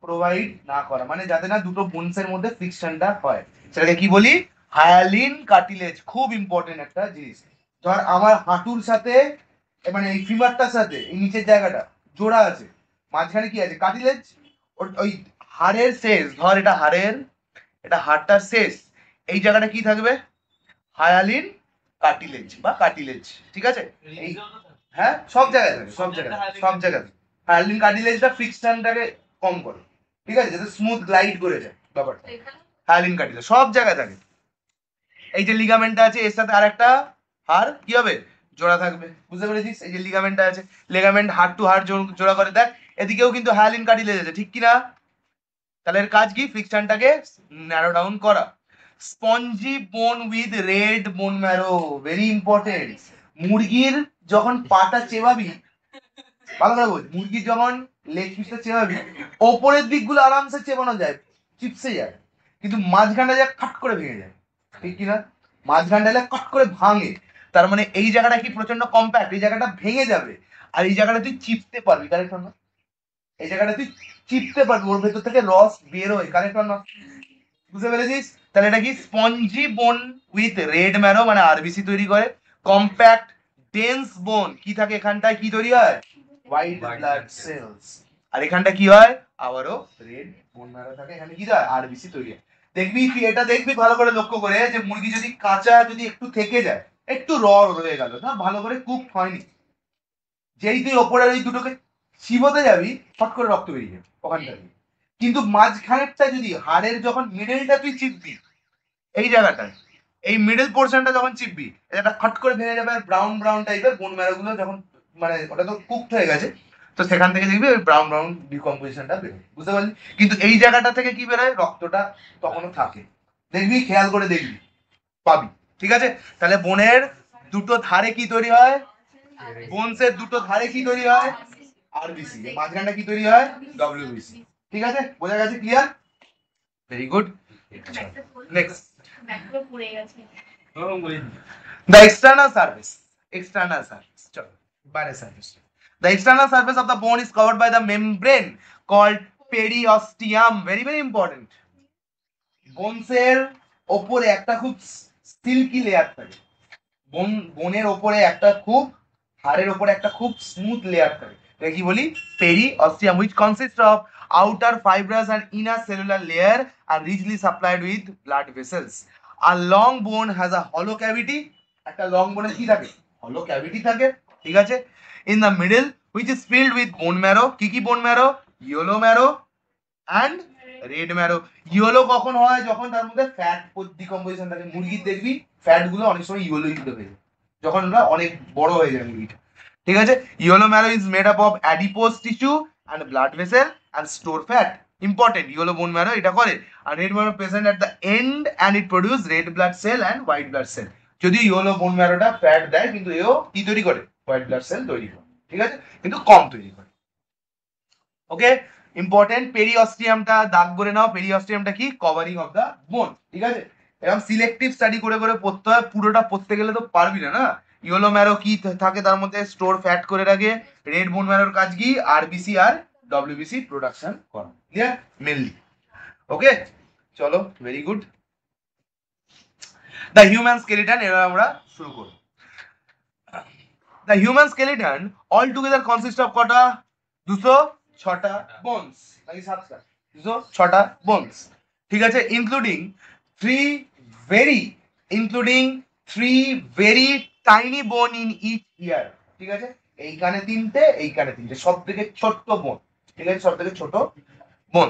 প্রোভাইড না করা, মানে যাতে না দুটো বোনসের মধ্যে ফ্রিকশনটা হয়, সেটাকে কি বলি? Hyaline cartilage. খুব ইম্পর্টেন্ট একটা জিনিস। ধর আমার হাঁটুর সাথে, মানে এই ফিমারটার সাথে এই নিচের জায়গাটা জোড়া আছে, মাঝখানে কি আছে? কার্টিলেজ। ওই হাড়ের শেষ, ধর এটা হাড়ের, এটা হাড়টার শেষ, এই জায়গাটা কি থাকবে? হায়ালিন কার্টিলেজ বা কার্টিলেজ, ঠিক আছে। এই হ্যাঁ, সব জায়গায় থাকে, সব জায়গায় হায়ালিন কার্টিলেজটা ফ্রিকশনটাকে কম করে, ঠিক আছে, যাতে স্মুথ গ্লাইড করে যায় ব্যাপারটা। হায়ালিন কার্টিলেজ সব জায়গায় থাকে। এই যে লিগামেন্টটা আছে, এর সাথে আরেকটা হাড় কি হবে? জোড়া থাকবে। বুঝতে পেরেছিস? এই যে লিগামেন্টটা আছে, লিগামেন্ট হাড় টু হাড় জোড়া করে। দেখ এদিকেও কিন্তু হায়ালিন কার্টিলেজ আছে, ঠিক কি না? তাহলে এর কাজ কি? ফ্রিকশনটাকে ন্যারো ডাউন করা। স্পঞ্জি বোন with red bone marrow, very important. মুরগির যখন পাটা চেবাবি, ভালো করে বল, মুরগির যখন লেগ পিসটা চেবাবি, ওপরের দিকগুলো আরামসে চেবানো যায়, চিপসে যায়, কিন্তু মাঝখানটা যা কাট করে ভেঙে যায়, ঠিক কিনা? মাঝখানটা কাট করে ভাঙে, তার মানে এই জায়গাটা কি প্রচন্ড কম্প্যাক্ট, এই জায়গাটা ভেঙে যাবে আর এই জায়গাটা তুই চিপতে পারবি, কারেক্ট না? এই জায়গাটা তুই চিপতে পারবি, ওর ভেতর থেকে রস বেরোয়, কারেক্ট না? বুঝতে পেরেছিস? তাহলে এটা কি স্পঞ্জি বোন উইথ রেড ম্যারো মানে আরবিসি তৈরি করে, কম্প্যাক্ট ডেন্স বোন কি থাকে এখানটায়, কি তৈরি হয়, হোয়াইট ব্লাড সেলস, আর এখানটা কি হয় আবারও রেড বোন ম্যারো থাকে, এখানে কি হয় আরবিসি তৈরি হয়। দেখবি তুই এটা দেখবি ভালো করে লক্ষ্য করে যে মুরগি যদি কাঁচা যদি একটু থেকে যায়, একটু রয়ে গেল না, ভালো করে কুক হয়নি, যেই তুই ওপরের ওই দুটোকে চিবোতে যাবি ফট করে রক্ত বেরিয়ে যাবে ওখানটা দিয়ে। কিন্তু মাঝখানেরটা যদি হাড়ের যখন মিডলটা তুই চিপবি, এই জায়গাটায় এই মিডল পোর্শনটা যখন চিপবি এটা ফট করে ভেঙে যাবে, আর ব্রাউন ব্রাউন টাইপের বোন ম্যারো গুলো যখন মানে ওটা তো কুকড হয়ে গেছে, তো সেখান থেকে দেখবি ওই ব্রাউন ব্রাউন ডিকম্পোজিশনটা বেরোয়, বুঝতে পারলি? কিন্তু এই জায়গাটা থেকে কি বেরোয়, রক্তটা তখনও থাকে, দেখবি খেয়াল করে দেখবি পাবি, ঠিক আছে? তাহলে বোনের দুটো ধারে কি তৈরি হয়, বোনসের দুটো ধারে কি তৈরি হয়, আরবিসি, মাঝখানটা কি তৈরি হয়, ডব্লিউবিসি, ঠিক আছে? বোঝা গেছে, clear? Very good. Next, the external surface, external surface, চলো বাইরে surface, the external surface of the bone is covered by the membrane called periosteum, very very important. বোনসের ওপরে একটা খুব সিল্কি লেয়ার থাকে, বোনের ওপরে একটা খুব, হাড়ের ওপরে একটা খুব স্মুথ লেয়ার থাকে, এটা কি বলি, periosteum, which consists of outer fibrous and inner cellular layer are richly supplied with blood vessels. A long bone has a hollow cavity, একটা লং বোনের কি থাকে, hollow cavity থাকে, ঠিক আছে? In the middle which is filled with bone marrow, কি কি bone marrow, yellow marrow and red marrow. Yellow কখন হয়, যখন তার মধ্যে ফ্যাট ডিকম্পোজিশন থাকে, মুরগির দেখবি ফ্যাট গুলো অনেক সময় ইয়েলো হয়ে যায় যখন ওরা অনেক বড় হয়ে যায় মুরগিটা, ঠিক আছে? Yellow marrow is made up of adipose tissue and blood vessel and store fat, important, yellow bone marrow এটা করে। আর red marrow present at the end and it produce red blood cell and white blood cell. যদি ইয়েলো বোন ম্যারোটা ফ্যাট দেয় কিন্তু এও কি তৈরি করে, হোয়াইট ব্লাড সেল তৈরি করে, ঠিক আছে? কিন্তু কম তৈরি করে। ওকে, ইম্পর্টেন্ট, পেরিঅস্টিয়ামটা দাগ করে নাও, পেরিঅস্টিয়ামটা কি, কভারিং অফ দা বোন, ঠিক আছে? এরকম সিলেক্টিভ স্টাডি করে করে পড়তে হয়, পুরোটা পড়তে গেলে তো পারবি না। ইয়েলো ম্যারো কি থাকে তার মধ্যে, স্টোর ফ্যাট করে রাখে, রেড বোন ম্যারোর কাজ কি, আরবিসি আর ডব্লিউবিসি প্রোডাকশন করা, ক্লিয়ার মেনলি? ওকে, চলো, very good. The human skeleton, এবার আমরা শুরু করব। The human skeleton all together consist of কটা, 206টা বোনস নাকি 7টা, 206টা বোনস, ঠিক আছে? Including very tiny bone in each ear, ঠিক আছে? এইখানে তিনটে, এইখানে তিনটে, সব থেকে ছোট্ট বোন, ঠিক আছে? সব থেকে ছোট বোন।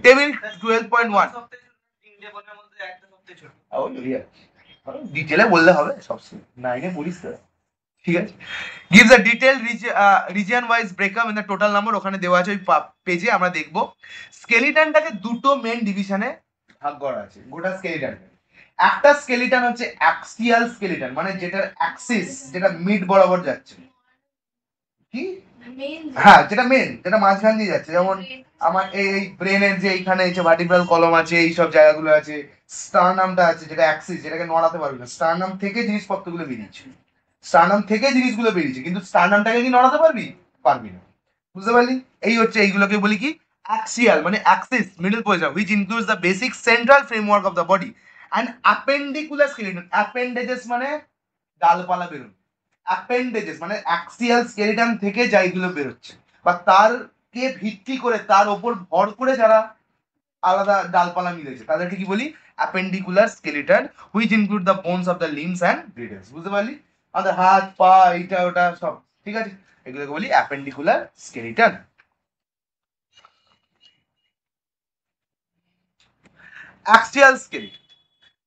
টেবিল 12.1, তিনটে বোনের মধ্যে একটা সবচেয়ে ছোট, ডিটেলে বললে হবে, সবসময় নাইনে বলিস তো, ঠিক আছে? gives a detailed region wise breakup in the total number, ওখানে দেওয়া আছে ওই পেজে, আমরা দেখব। স্কেলিটনটাকে দুটো মেন ডিভিশনে ভাগ করা আছে গোটা স্কেলিটনটা। একটা স্কেলিটন হচ্ছে অ্যাক্সিয়াল স্কেলিটন, মানে যেটার অ্যাক্সিস, যেটা মিড বরাবর যাচ্ছে, কি, হ্যাঁ যেটা মেন, যেটা মাঝখান দিয়ে যাচ্ছে, যেমন আমার এই ব্রেনের যে এইখানে যে ভার্টিব্রাল কলম আছে, এই সব জায়গাগুলো আছে, স্টারনামটা আছে যেটা অ্যাক্সিস, যেটাকে নড়াতে পারবে না, স্টারনাম থেকে জিনিসপত্রগুলো বেরিয়েছে, স্টারনাম থেকে জিনিসগুলো বেরিয়েছে, কিন্তু স্টারনামটাকে কি নড়াতে পারবি, পারবি না, বুঝতে পারলি? এই হচ্ছে, এইগুলোকে বলি কি, অ্যাক্সিয়াল মানে Axis, middle position, which includes the basic central framework of the body and appendicular skeleton, appendages মানে ডালপালা বেরোনো, অ্যাপেন্ডেজেস মানে অ্যাক্সিয়াল স্কেলিটন থেকে যাইগুলো বেরোচ্ছে বা তারকে ভিত্তি করে, তার ওপর ভর করে যারা আলাদা ডালপালা মিলেছে, তাদেরকে কি বলি, appendicular skeleton, which include the bones of the limbs and girdles, বুঝতে পারলি? আমাদের হাত পা এইটা ওটা সব, ঠিক আছে? এগুলোকে বলি appendicular skeleton. Axial skeleton.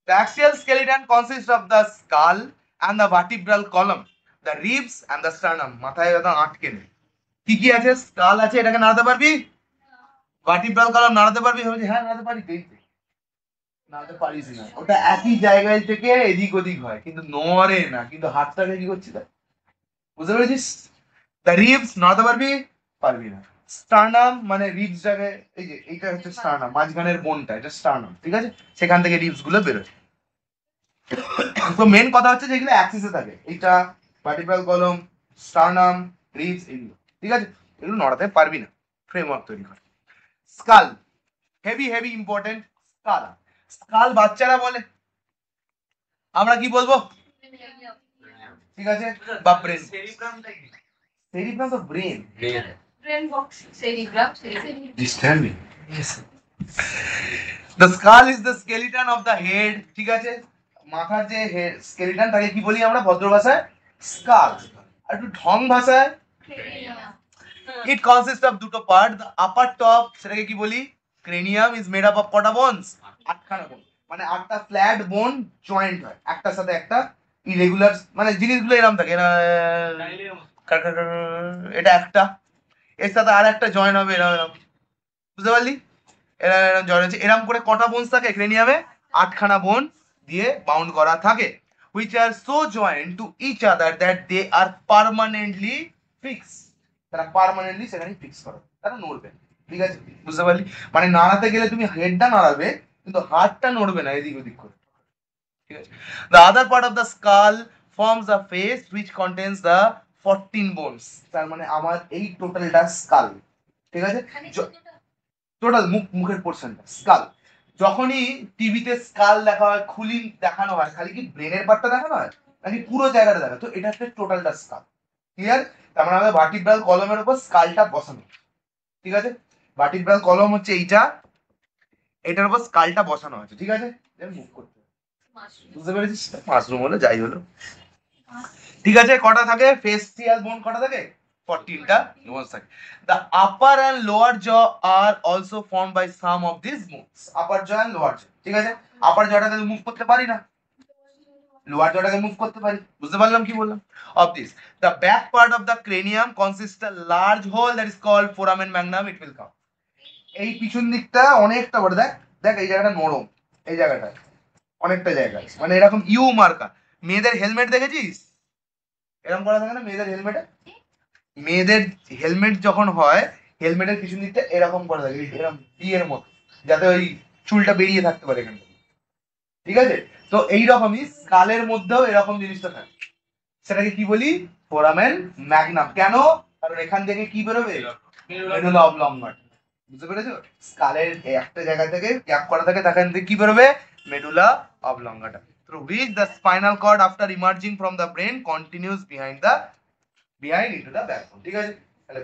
The axial skeleton consists of the skull and the vertebral column, the ribs and the sternum. মাথায় একদম আটকে নেই, কি কি আছে, স্কাল আছে, এটাকে নাড়াতে পারবি, ভার্টিব্রাল কলাম নাড়াতে পারবি, হ্যাঁ নাড়াতে পারি, নাড়াতে পারিস না, ওটা একই জায়গায় থেকে এদিক ওদিক হয় কিন্তু নড়ে না, কিন্তু হাতটাকে কি করছি তাই, বুঝতে পেরেছিস? দ্য রিবস নাড়াতে পারবি, পারবি না। স্টারনাম মানে রিবসটাকে, এই যে এইটা হচ্ছে স্টারনাম, মাঝখানের বোনটা, এটা স্টারনাম, ঠিক আছে? সেখান থেকে রিবস গুলো বেরোয়। তো মেন কথা হচ্ছে যেগুলো অ্যাক্সিসে থাকে, এইটা ভার্টিব্রাল কলম, স্টার্নাম, রিবস, এগুলো ঠিক আছে, এগুলো নড়াতে পারবি না, ফ্রেমওয়ার্ক তৈরি করে। Skull, heavy heavy important. Skull, skull বাচ্চারা বলে, আমরা কি বলবো? ঠিক আছে, বা ব্রেন। সেরিব্রামটা কি? সেরিব্রাম তো brain. Brain box, cerebrum, Disturbing. Yes. The skull is the skeleton of the head. ঠিক আছে, মাথার যে স্কেলিটন তাকে কি বলি আমরা ভদ্র ভাষায়? স্কাল। আর একটু ঢং ভাষায় it consists of দুটো পার্ট। the upper top সেটাকে কি বলি? cranium is made up of কটা bones? আটখানা বোন, মানে আটটা ফ্ল্যাট বোন জয়েন্ট হয় একটার সাথে একটা, ইরেগুলার মানে জিনিসগুলো এরকম থাকে এটা একটা, এর সাথে আর একটা জয়েন হবে এরকম এরকম, বুঝতে পারলি? এরা এরকম জয়েন হচ্ছে, এরকম করে কটা বোনস থাকে ক্রেনিয়ামে? আটখানা বোন দিয়ে বাউন্ড করা থাকে, which are so joined to each other that they are permanently fixed। তারা পার্মানেন্টলি সেখানে ফিক্স করো, তারা নড়বে, ঠিক আছে, বুঝতে পারলি? মানে নাড়াতে গেলে তুমি হেডটা নাড়াবে কিন্তু হাতটা নড়বে না এদিক ওদিক করে, ঠিক আছে। The other part of the skull forms a face which contains the 14 bones। তার মানে আমার এই টোটালটা স্কাল, ঠিক আছে, টোটাল মুখের পোর্শনটা স্কাল। যখনই টিভিতে স্কাল দেখা হয়, খুলি দেখানো হয়, খালি কি ব্রেনের পার্টটা দেখানো হয় নাকি পুরো জায়গাটা দেখা? তো এটা হচ্ছে টোটালটা স্কাল, ক্লিয়ার? তার মানে আমাদের ভার্টিব্রাল কলমের উপর স্কালটা বসানো, ঠিক আছে। ভার্টিব্রাল কলম হচ্ছে এইটা, এটার উপর স্কালটা বসানো আছে, ঠিক আছে। মুভ করতে বুঝতে পেরেছিস? মাশরুম হলো যাই হলো, ঠিক আছে। কটা থাকে ফেসিয়াল বোন? কটা থাকে? 14টা বোনস থাকে। The upper and lower jaw are also formed by some of these bones। upper jaw and lower jaw, ঠিক আছে। আপার জটাকে মুভ করতে পারি না, লোয়ার জটাকে মুভ করতে পারি, বুঝতে পারলাম কি বললাম? of this the back part of the cranium consists a large hole that is called foramen magnum। it will come, এই পিছন দিকটা অনেকটা বড়, দেখ দেখ এই জায়গাটা নরম, এই জায়গাটা অনেকটা জায়গা, মানে এরকম ইউ মার্কা। মেয়েদের হেলমেট দেখেছিস এরকম করা থাকে না? মেয়েদের হেলমেট যখন হয়, হেলমেটের পিছন দিকটা এরকম করা থাকে, এরকম বিয়ের মতো, যাতে ওই চুলটা বেরিয়ে থাকতে পারে এখান থেকে, ঠিক আছে। তো এইরকমই স্কালের মধ্যেও এরকম জিনিসটা থাকে, সেটাকে কি বলি? Foramen Magnum. কেন? কারণ এখান থেকে কি বেরোবে? মেডুলা অবলঙ্গাটা, বুঝতে পেরেছো? স্কালের একটা জায়গা থেকে ক্যাপ করা থাকে, সেখান থেকে কি বেরোবে? Medulla অবলঙ্গাটা, through which the spinal cord after emerging from the brain continues behind into the backbone, ঠিক আছে। তাহলে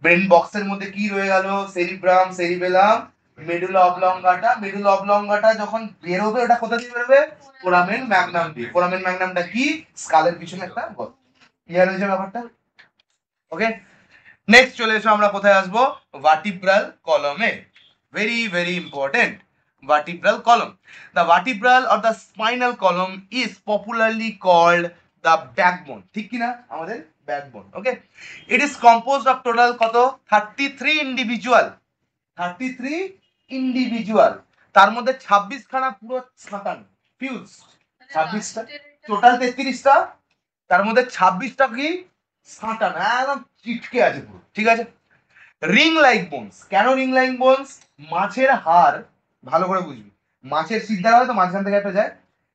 ব্রেন বক্সের মধ্যে কি রয়ে গেল? Cerebrum, cerebellum, medulla অবলঙ্গাটা। মেডুলা অবলঙ্গাটা যখন বেরোবে ওটা কোথা দিয়ে বেরোবে? ফোরামেন ম্যাগনাম দিয়ে। ফোরামেন ম্যাগনামটা কি? স্কালের পিছনে একটা গর্ত, ক্লিয়ার হয়েছে ব্যাপারটা? ওকে, নেক্সট চলে এসো, আমরা কোথায় আসবো? ভার্টিব্রাল কলমে। ভেরি ভেরি ইম্পর্টেন্ট, ভার্টিব্রাল কলম। The vertebral or the spinal column is popularly called the backbone, ঠিক কি না? আমাদের backbone, okay. It is composed of total কত? 33 ইন্ডিভিজুয়াল, 33 ইন্ডিভিজুয়াল, তার মধ্যে 26 খানা পুরো ছাঁটানো ফিউজ, 26টা টোটাল 33টা, তার মধ্যে 26টা কি ছাঁটানো, একদম চিটকে আছে পুরো, ঠিক আছে। Ring like bones. কেন রিং লাইক বোনস? মাছের হাড়, ভালো করে বুঝবি, মাছের সিদ্ধা হয় তো মাঝখান থেকে একটা যায়,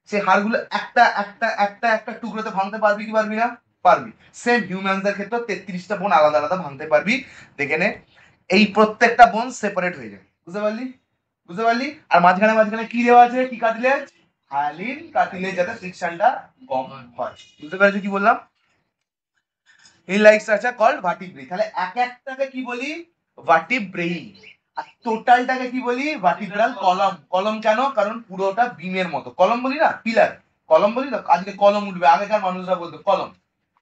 সেই হাড়গুলো একটা একটা একটা একটা টুকরোতে ভাঙতে পারবি কি পারবি না? পারবি। সেম হিউম্যানদের ক্ষেত্রে 33টা বোন আলাদা আলাদা ভাঙতে পারবি, দেখে নে। এই প্রত্যেকটা বোন সেপারেট হয়ে যায়, বুঝতে পারলি? বুঝতে পারলি? আর মাঝখানে মাঝখানে কি দেওয়া আছে? কি কার্টিলেজ? হায়ালিন কার্টিলেজ, যাতে ফ্রিকশনটা কম হয়, বুঝতে পেরেছো কি বললাম? এই লাইক স্ট্রাকচার কল্ড ভার্টিব্রেই। তাহলে এক একটাকে কি বলি? ভার্টিব্রেই। আর টোটালটাকে কি বলি? ভার্টিব্রাল কলম। কলম কেন? কারণ পুরোটা বিমের মতো। কলম বলি না, পিলার। কলম বলি না, আজকে কলম উঠবে, আগেকার মানুষরা বলতো কলম,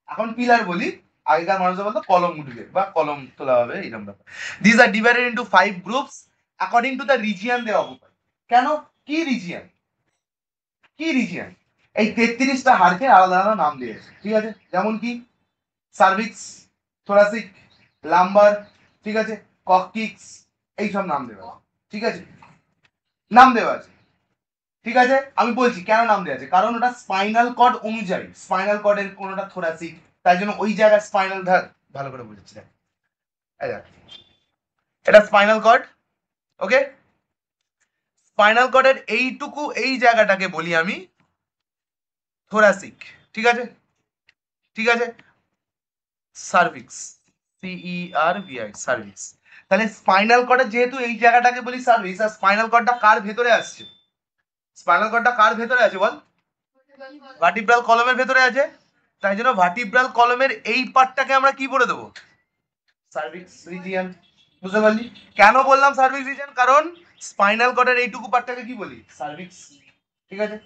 এখন পিলার বলি, আগেকার মানুষরা বলতো কলম উঠবে বা কলম তোলা হবে, এরকম ব্যাপার। This are divided into 5 groups according to the region they occupy. কেন? কি রিজিয়ন? কি রিজিয়ন? এই 33টা হাড়কে আলাদা আলাদা নাম দিয়েছে, ঠিক আছে। যেমন কি সার্ভিক্স, থোরাসিক, লাম্বার, ঠিক আছে, কককিক্স, এইসব নাম দেওয়া আছে, ঠিক আছে, নাম দেওয়া আছে, ঠিক আছে। আমি বলছি কেন নাম দেওয়া আছে, কারণ ওটা স্পাইনাল কর্ড অনুযায়ী, স্পাইনাল কর্ডের কোনটা থোরাসিক, তাই জন্য ওই জায়গায় স্পাইনাল, ভালো করে বুঝেছি, দেখ এটা স্পাইনাল কর্ড, ওকে। স্পাইনাল কর্ডের এইটুকু এই জায়গাটাকে বলি আমি থোরাসিক, ঠিক আছে, ঠিক আছে, সার্ভিক্স, CERVI, সার্ভিক্স। তাহলে স্পাইনাল কর্ডের যেহেতু এই জায়গাটাকে বলি সার্ভিক্স, আর স্পাইনাল কর্ডটা কার ভেতরে আসছে? স্পাইনাল কর্ডটা কার ভেতরে আছে বল? ভার্টিব্রাল কলমের ভেতরে আছে। তাই জন্য ভার্টিব্রাল কলমের এই পার্টটাকে আমরা কি বলে দেবো? Cervix region. বুঝতে পারলি? কেন বললাম সার্ভিক্স রিজিয়ন? কারণ স্পাইনাল কর্ডের এইটুকু পার্টটাকে কি বলি? সার্ভিক্স, ঠিক আছে।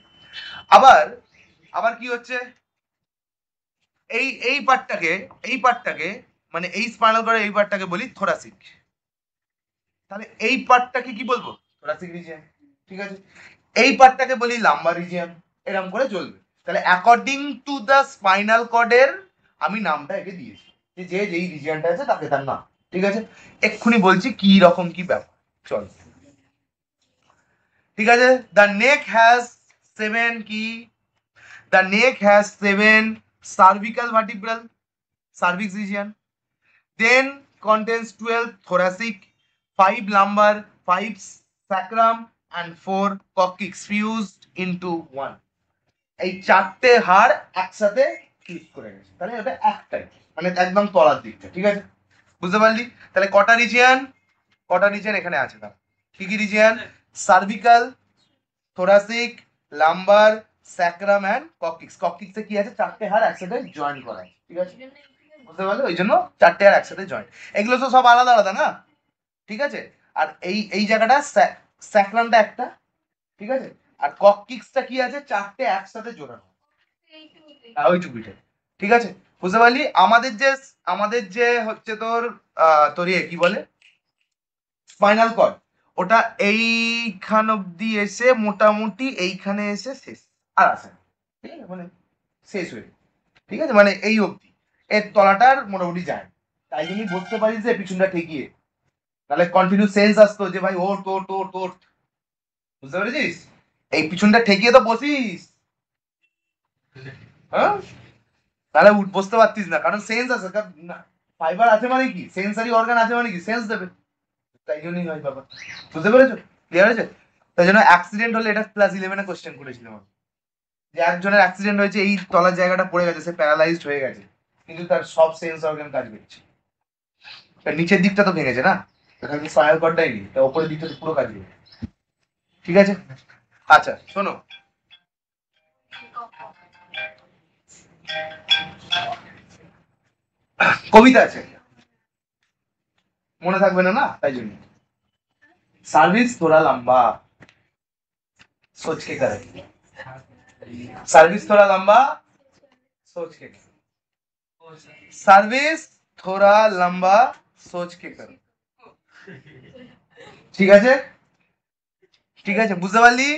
আবার আবার কি হচ্ছে, এই এই পার্টটাকে মানে এই স্পাইনাল কর্ডের এই পার্টটাকে বলি থোরাসিক। তাহলে এই পার্টটাকে কি বলবো? থোরাসিক রিজিয়ন, ঠিক আছে। এই পার্টটাকে বলি লাম্বার রিজিয়ন। এরকম করে চলবে। তাহলে অ্যাকর্ডিং টু দ্য স্পাইনাল কর্ডের আমি নামটা একে দিয়েছি, যে যেই রিজিয়নটা আছে তাকে তার নাম, ঠিক আছে। এক্ষুনি বলছি কি রকম কি ব্যাপার, চল, ঠিক আছে। দ্য নেক হ্যাজ 7 কি, the neck has 7 cervical vertebral, cervix region, then contains 12 thoracic, 5 lumbar, 5 sacrum and 4 coccyx fused into one. এই চারটে হাড় একসাথে ফিউজ করে গেছে, তাহলে এটা একটাই, মানে একদম তলার দিকটা, ঠিক আছে। বুঝতে পারলি? তাহলে কটা রিজিয়ন এখানে আছে না? কি কি region? Cervical, thoracic, lumbar, sacrum and coccyx. কক্সিক্সে কি আছে? চারটে হাড় একসাথে জয়েন করা আছে, ঠিক আছে। বুঝতে পারলে? ওই জন্য চারটে আর একসাথে জয়েন্ট। এগুলো তো সব আলাদা আলাদা না, ঠিক আছে। আর এই জায়গাটা স্যাক্রামটা একটা, ঠিক আছে। আর কককিক্সটা কি আছে? চারটে একসাথে জোড়ানো, ওইটুকুইটা, ঠিক আছে। বুঝতে পারলি? আমাদের যে হচ্ছে তোর কি বলে স্পাইনাল কর্ড, ওটা এইখান অব্দি এসে মোটামুটি এইখানে এসে শেষ, আর আসে না, ঠিক আছে, মানে শেষ হয়ে, ঠিক আছে, মানে এই অব্দি, এর তলাটার মোটামুটি যায়। তাই জন্যই বসতে পারিস যে পিছনটা ঠেকিয়ে, তাহলে কন্টিনিউ সেন্স আসতো যে ভাই ওর তোর তোর তোর, বুঝতে পেরেছিস? এই পিছনটা ঠেকিয়ে তো বসিস, হ্যাঁ, তাহলে বসতে পারতিস না, কারণ সেন্স আছে, ফাইবার আছে মানে কি, সেন্সারি অর্গান আছে মানে কি, সেন্স দেবে। তাই জন্যই হয় ব্যাপার, বুঝতে পেরেছো? ক্লিয়ার হয়েছে? তাই জন্য অ্যাক্সিডেন্ট হলে এটা ক্লাস 11-এ কোশ্চেন করেছিলাম আমি, যে একজনের অ্যাক্সিডেন্ট হয়েছে, এই তলার জায়গাটা পড়ে গেছে, সে প্যারালাইজড হয়ে গেছে, কিন্তু তার সব সেন্স অর্গান কাজ করছে। নিচের দিকটা তো ভেঙেছে না, এখানে স্পাইনাল কর্ডটাই নেই, তা উপরের দিকটা তো পুরো কাজ করবে, ঠিক আছে। আচ্ছা শোনো, কবিতা আছে, মনে থাকবে না, না তাই জন্য। সার্ভিস थोड़ा लंबा सोच के करे, सर्विस थोड़ा लंबा सोच के करो, सर्विस थोड़ा लंबा सोच के करो, ঠিক আছে, ঠিক আছে। বুঝতে পারলি?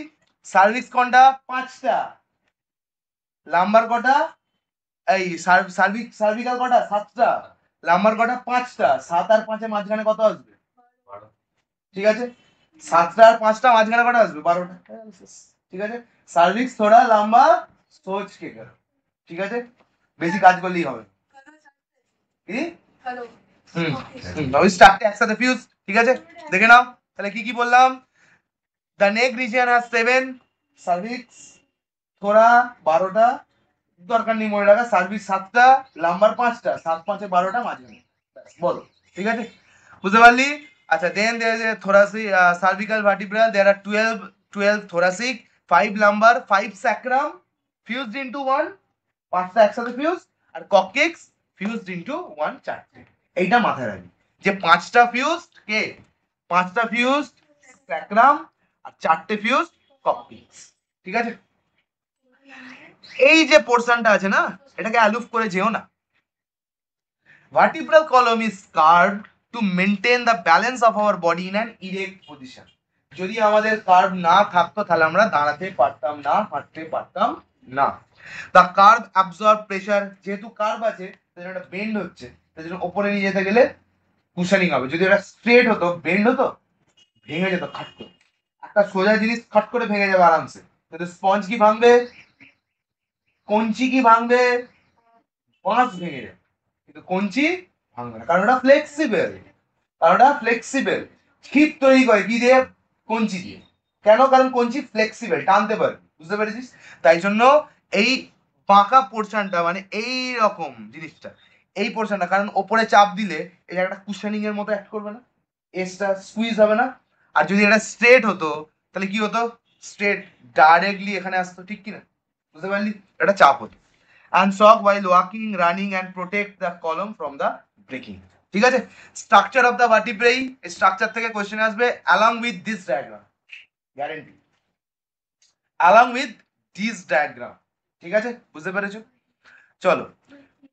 সার্ভিস কোনটা? 5টা। লাম্বার কটা? এই সার্ভিক্যাল কটা? 7টা। লাম্বার কটা? 5টা। 7 আর 5 এর মাঝখানে কত আসবে? 12। ঠিক আছে, 7টা আর 5টা মাঝখানে কটা আসবে? 12টা। ঠিক আছে, সার্ভিক্স থোড়া লম্বা সোচ কে করো, ঠিক আছে, বেশি কাজ করলেই হবে। কি ওই চারটে একসাথে ফিউজ, ঠিক আছে। দেখে নাও তাহলে কি কি বললাম। The neck region has 7, cervix থোড়া 12টা, দরকার নেই মনে রাখা, সার্ভিস 7টা, লাম্বার 5টা, 7 5 12টা মাঝখানে, বলো, ঠিক আছে। বুঝতে পারলি? আচ্ছা, then there is thoracic cervical vertebral, there are 12 thoracic, 5 lumbar, 5 sacrum fused into one, 5টা একসাথে ফিউজ, আর কককিক্স ফিউজড ইনটু ওয়ান, চারটে। এইটা মাথায় রাখবি যে 5টা ফিউজ কে, 5টা ফিউজ স্যাক্রাম আর 4টে ফিউজ কককিক্স, ঠিক আছে। এই যে পোরশনটা আছে না, এটাকে অ্যালুফ করে যেও না। Vertebral column is carved to maintain the balance of our body in an erect position. যদি আমাদের কার্ভ না থাকতো তাহলে আমরা দাঁড়াতে পারতাম না, হাঁটতে পারতাম না। The curve absorb pressure, যেহেতু কার্ভ আছে তাই এটা বেন্ড হচ্ছে, তাই জন্য উপরে নিয়ে যেতে গেলে কুশনিং হবে। যদি এটা স্ট্রেট হতো, বেন্ড হতো, ভেঙে যেত খাট করে। একটা সোজা জিনিস খাট করে ভেঙে যাবে আরামসে, কিন্তু স্পঞ্জ কি ভাঙবে, কঞ্চি কি ভাঙবে, বাঁশ ভেঙে যাবে, কিন্তু কঞ্চি ভাঙবে না, কারণ ওটা ফ্লেক্সিবল, ছিপ তৈরি করে কি দিয়ে? কঞ্চি দিয়ে। কেন? কারণ কঞ্চি ফ্লেক্সিবল, টানতে পারে, বুঝতে পেরেছিস? তাই জন্য এই বাঁকা পোর্শনটা মানে এই রকম জিনিসটা, এই পোর্শনটা, কারণ ওপরে চাপ দিলে এই একটা কুশনিং এর মতো অ্যাক্ট করবে না, এসটা স্কুইজ হবে না। আর যদি এটা স্ট্রেট হতো তাহলে কি হতো, স্ট্রেট ডাইরেক্টলি এখানে আসতো, ঠিক কি না, বুঝতে পারলি, এটা চাপ হতো। and shock while walking, running and protect the column from the breaking, ঠিক আছে। স্ট্রাকচার অফ দ্য ভার্টিব্রেই, স্ট্রাকচার থেকে কোশ্চেন আসবে along with this diagram, guarantee, along with this diagram, ঠিক আছে, বুঝতে পেরেছো? চলো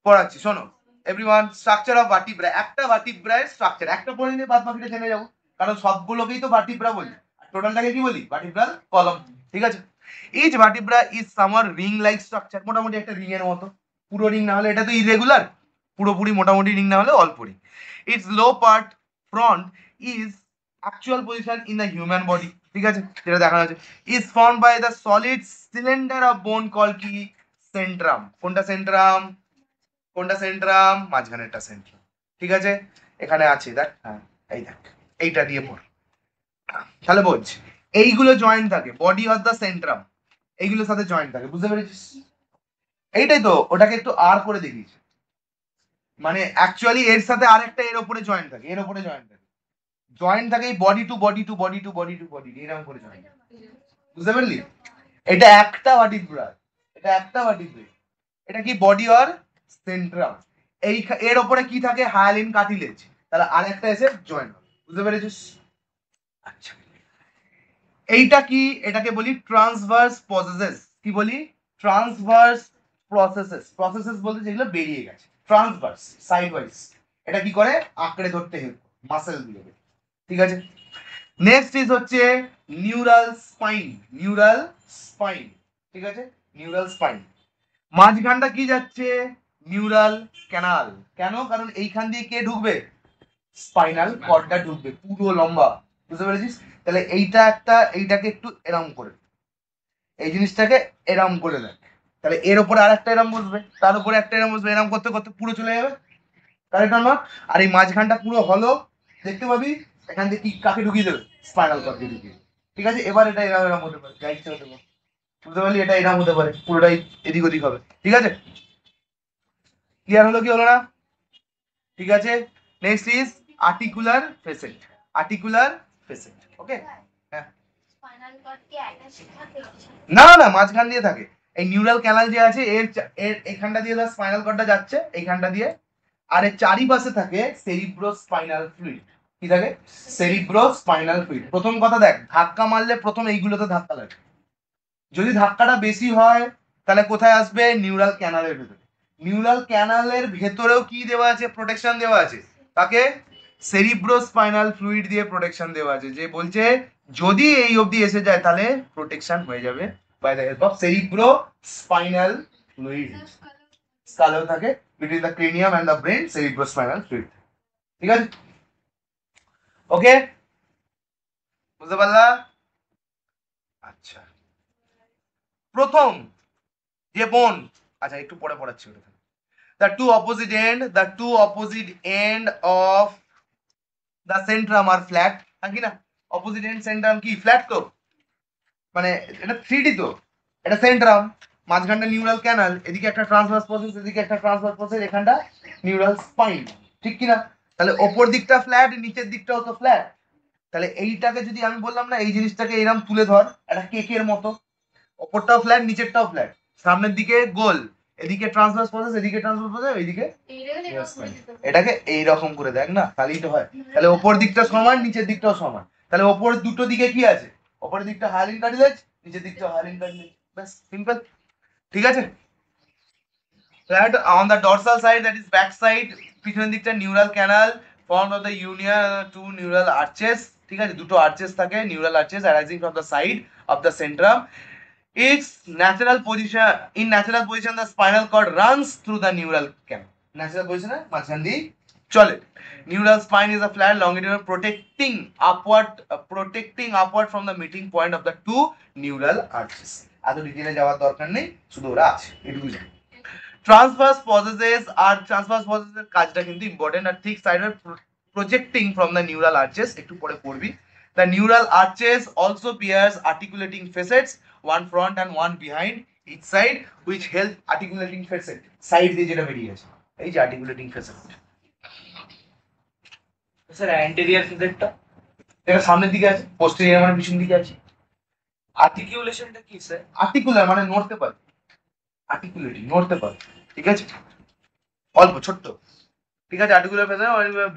পড়াচ্ছি, শোনো এভরিওয়ান, স্ট্রাকচার অফ ভার্টিব্রা, একটা ভার্টিব্রার স্ট্রাকচার, একটা পড়ে নিয়ে বাদ বাকিটা জেনে যাবো, কারণ সবগুলোকেই তো ভার্টিব্রা বলি, টোটালটাকে কি বলি, ভার্টিব্রাল কলম, ঠিক আছে। Each vertebra is somewhat ring like structure, মোটামুটি একটা রিং এর মতো, পুরো রিং না হলে এটা তো ইরেগুলার, পুরোপুরি মোটামুটি রিং না হলে অল্প ring. Its low part front is actual position in the human body, ঠিক আছে, যেটা দেখানো আছে, is form by the solid cylinder of bone call কি, সেন্ট্রাম। কোনটা সেন্ট্রাম, কোনটা সেন্ট্রাম, মাঝখানেরটা সেন্ট্রাম, ঠিক আছে, এখানে আছে দেখ, হ্যাঁ এই দেখ, এইটা দিয়ে পড়, তাহলে বোঝ এইগুলো জয়েন্ট থাকে, বডি অফ দ্য সেন্ট্রাম এইগুলোর সাথে জয়েন্ট থাকে, বুঝতে পেরেছিস? এইটাই তো, ওটাকে একটু আর করে দেখিয়েছি, মানে অ্যাকচুয়ালি এর সাথে আর একটা এর উপরে জয়েন্ট থাকে, এর উপরে জয়েন্ট থাকে, জয়েন্ট থাকে body to body to body to body to body, এরকম করে জয়েন্ট, বুঝতে পারলি? এটা একটা ভার্টিব্রা, এটা একটা ভার্টিব্রা, এটা কি বডি আর সেন্ট্রাম, এই এর উপরে কি থাকে, হায়ালিন কার্টিলেজ, তাহলে আরেকটা এসে জয়েন হবে, বুঝতে পেরেছিস? আচ্ছা এইটা কি, এটাকে বলি ট্রান্সভার্স প্রসেসেস, কি বলি, ট্রান্সভার্স প্রসেসেস, প্রসেসেস বলতে যেগুলো বেরিয়ে গেছে, ট্রান্সভার্স সাইড ওয়াইজ, এটা কি করে আঁকড়ে ধরতে হেল্প মাসেল গুলোকে, ঠিক আছে। নেক্সট ইজ হচ্ছে নিউরাল স্পাইন, নিউরাল স্পাইন, ঠিক আছে, নিউরাল স্পাইন, মাঝখানটা কি যাচ্ছে, নিউরাল ক্যানাল, কেন, কারণ এইখান দিয়ে কে ঢুকবে, স্পাইনাল কর্ডটা ঢুকবে পুরো লম্বা, বুঝতে পেরেছিস? তাহলে এইটা একটা, এইটাকে একটু এরম করে, এই জিনিসটাকে এরম করে দেখ, তাহলে এর উপরে আর একটা এরম বসবে, তার উপরে একটা এরম বসবে, এরম করতে করতে পুরো চলে যাবে, কারেক্ট না? আর এই মাঝখানটা পুরো হলো, দেখতে পাবি এখান থেকে কি কাকে ঢুকিয়ে দেবে, স্পাইনাল কর্ডকে ঢুকিয়ে, ঠিক আছে। এবার এটা এরম এরম হতে পারে, যা ইচ্ছা হতে পারে, বুঝতে পারলি, এটা এরম হতে পারে, পুরোটাই এদিক ওদিক হবে, ঠিক আছে, ক্লিয়ার হলো কি হলো না, ঠিক আছে। Next is articular facet, articular facet, okay, হ্যাঁ, স্পাইনাল কর্ড কি অ্যাটাচ থাকে? না না মাঝখান দিয়ে থাকে, এই নিউরাল ক্যানাল যে আছে এর এর এখানটা দিয়ে ধর স্পাইনাল কর্ডটা যাচ্ছে এইখানটা দিয়ে, আর এর চারিপাশে থাকে সেরিব্রো স্পাইনাল ফ্লুইড, কি থাকে, সেরিব্রো স্পাইনাল ফ্লুইড। প্রথম কথা দেখ, ধাক্কা মারলে প্রথম এইগুলোতে ধাক্কা লাগে, যদি ধাক্কাটা বেশি হয় তাহলে কোথায় আসবে, নিউরাল ক্যানালের ভেতরে, নিউরাল ক্যানালের ভেতরেও কি দেওয়া আছে, প্রোটেকশন দেওয়া আছে, তাকে সেরিব্রো স্পাইনাল ফ্লুইড দিয়ে প্রোটেকশন দেওয়া আছে, যে বলছে যদি এই অবধি এসে যায় তাহলে প্রোটেকশন হয়ে যাবে by the help of cerebrospinal fluid, স্কালেও থাকে between the cranium and the brain, cerebrospinal fluid, ঠিক আছে, ওকে, বুঝতে পারলা? আচ্ছা প্রথম যে বোন, আচ্ছা একটু পরে পড়াচ্ছি ওটা, the two opposite end of the centrum are flat, কি না, অপোজিট এন্ড সেন্ট্রাম কি ফ্ল্যাট, তো মানে এটা 3D, তো এটা সেন্ট্রাম, মাঝখানটা নিউরাল ক্যানাল, এদিকে একটা ট্রান্সভার্স প্রসেস, এদিকে একটা ট্রান্সভার্স প্রসেস, এখানটা নিউরাল স্পাইন, ঠিক কি না? তাহলে ওপর দিকটা ফ্ল্যাট, নিচের দিকটাও তো ফ্ল্যাট, তাহলে এইটাকে যদি আমি বললাম না, এই জিনিসটাকে এরকম তুলে ধর একটা কেকের মতো, ওপরটাও ফ্ল্যাট নিচেরটাও ফ্ল্যাট, সামনের দিকে গোল, এদিকে ট্রান্সভার্স প্রসেস, এদিকে ট্রান্সভার্স প্রসেস, এইদিকে, এটাকে এইরকম করে দেখ না, তাহলেই তো হয়, তাহলে ওপর দিকটা সমান, নিচের দিকটাও সমান, তাহলে ওপর দুটো দিকে কি আছে, ওপরের দিকটা হায়ালিন কার্টিলেজ, নিচের দিকটা হায়ালিন কার্টিলেজ, ব্যাস সিম্পল, ঠিক আছে। Flat on the dorsal side, that is back side, পিছনের দিকটা neural canal formed of the union to neural arches, ঠিক আছে, দুটো আর্চেস থাকে, neural arches arising from the side of the centrum. Its natural position, in natural position, the spinal cord runs through the neural canal. Natural position है माঝখান দিয়ে চলে। Neural spine is a flat longitudinal protecting upward from the meeting point of the two neural arches. এত ডিটেইলে যাওয়ার দরকার নেই, শুধু ওরা আছে এটুকু জানো। Transverse processes এর কাজটা কিন্তু ইম্পর্টেন্ট, আর ঠিক সাইডে projecting from the neural arches, একটু পরে পড়বি। The neural arches also bears articulating facets, one front and one behind, each side which help articulating facet side দিয়ে যেটা বেরিয়ে আছে এই যে articulating facet স্যার অ্যান্টেরিয়র ফেসেটটা এটা সামনের দিকে আছে পোস্টেরিয়র মানে পিছন দিকে আছে আর্টিকুলেশনটা কি স্যার আর্টিকুলার মানে নড়তে পারে আর্টিকুলেটিং নড়তে পারে ঠিক আছে অল্প ছোট্ট ঠিক আছে articular facet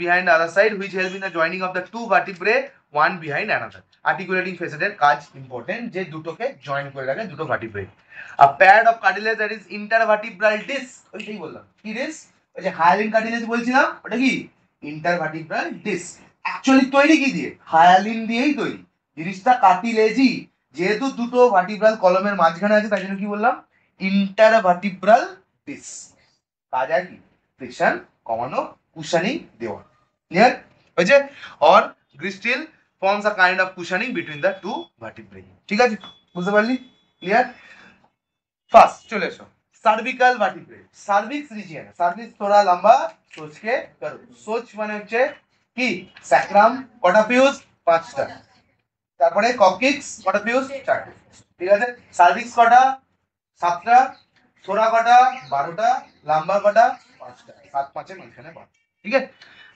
behind the other side which help in the joining of the two vertebrae one behind another articulating facet এর কাজ ইম্পর্টেন্ট যে দুটোকে জয়েন করে রাখে দুটো vertebrae a pad of cartilage that is intervertebral disc ওইটাই বললাম কি ডিস্ক ওই যে হায়ালিন কার্টিলেজ বলছিলাম ওটা কি ইন্টারভার্টিব্রাল ডিস্ক অ্যাকচুয়ালি তৈরি কি দিয়ে হায়ালিন দিয়েই তৈরি জিনিসটা কার্টিলেজই যেহেতু দুটো ভার্টিব্রাল কলমের মাঝখানে আছে তাই জন্য কি বললাম ইন্টারভার্টিব্রাল ডিস্ক কাজ আর কি ফ্রিকশন কমানো কুশনিং দেওয়া ক্লিয়ার হয়েছে or gristle forms a kind of cushioning between the two vertebrae ঠিক আছে বুঝতে পারলি ক্লিয়ার ফার্স্ট চলে এসো cervical vertebrae cervix region cervix থোড়া লম্বা সোচ কে করো সোচ মানে হচ্ছে কি স্যাক্রাম কটা ফিউজ 5টা তারপরে ককিক্স কটা ফিউজ 4টা ঠিক আছে সার্ভিক্স কটা 7টা থোড়া কটা 12টা লম্বা কটা 5টা 7 5 এর মাঝখানে 12 ঠিক আছে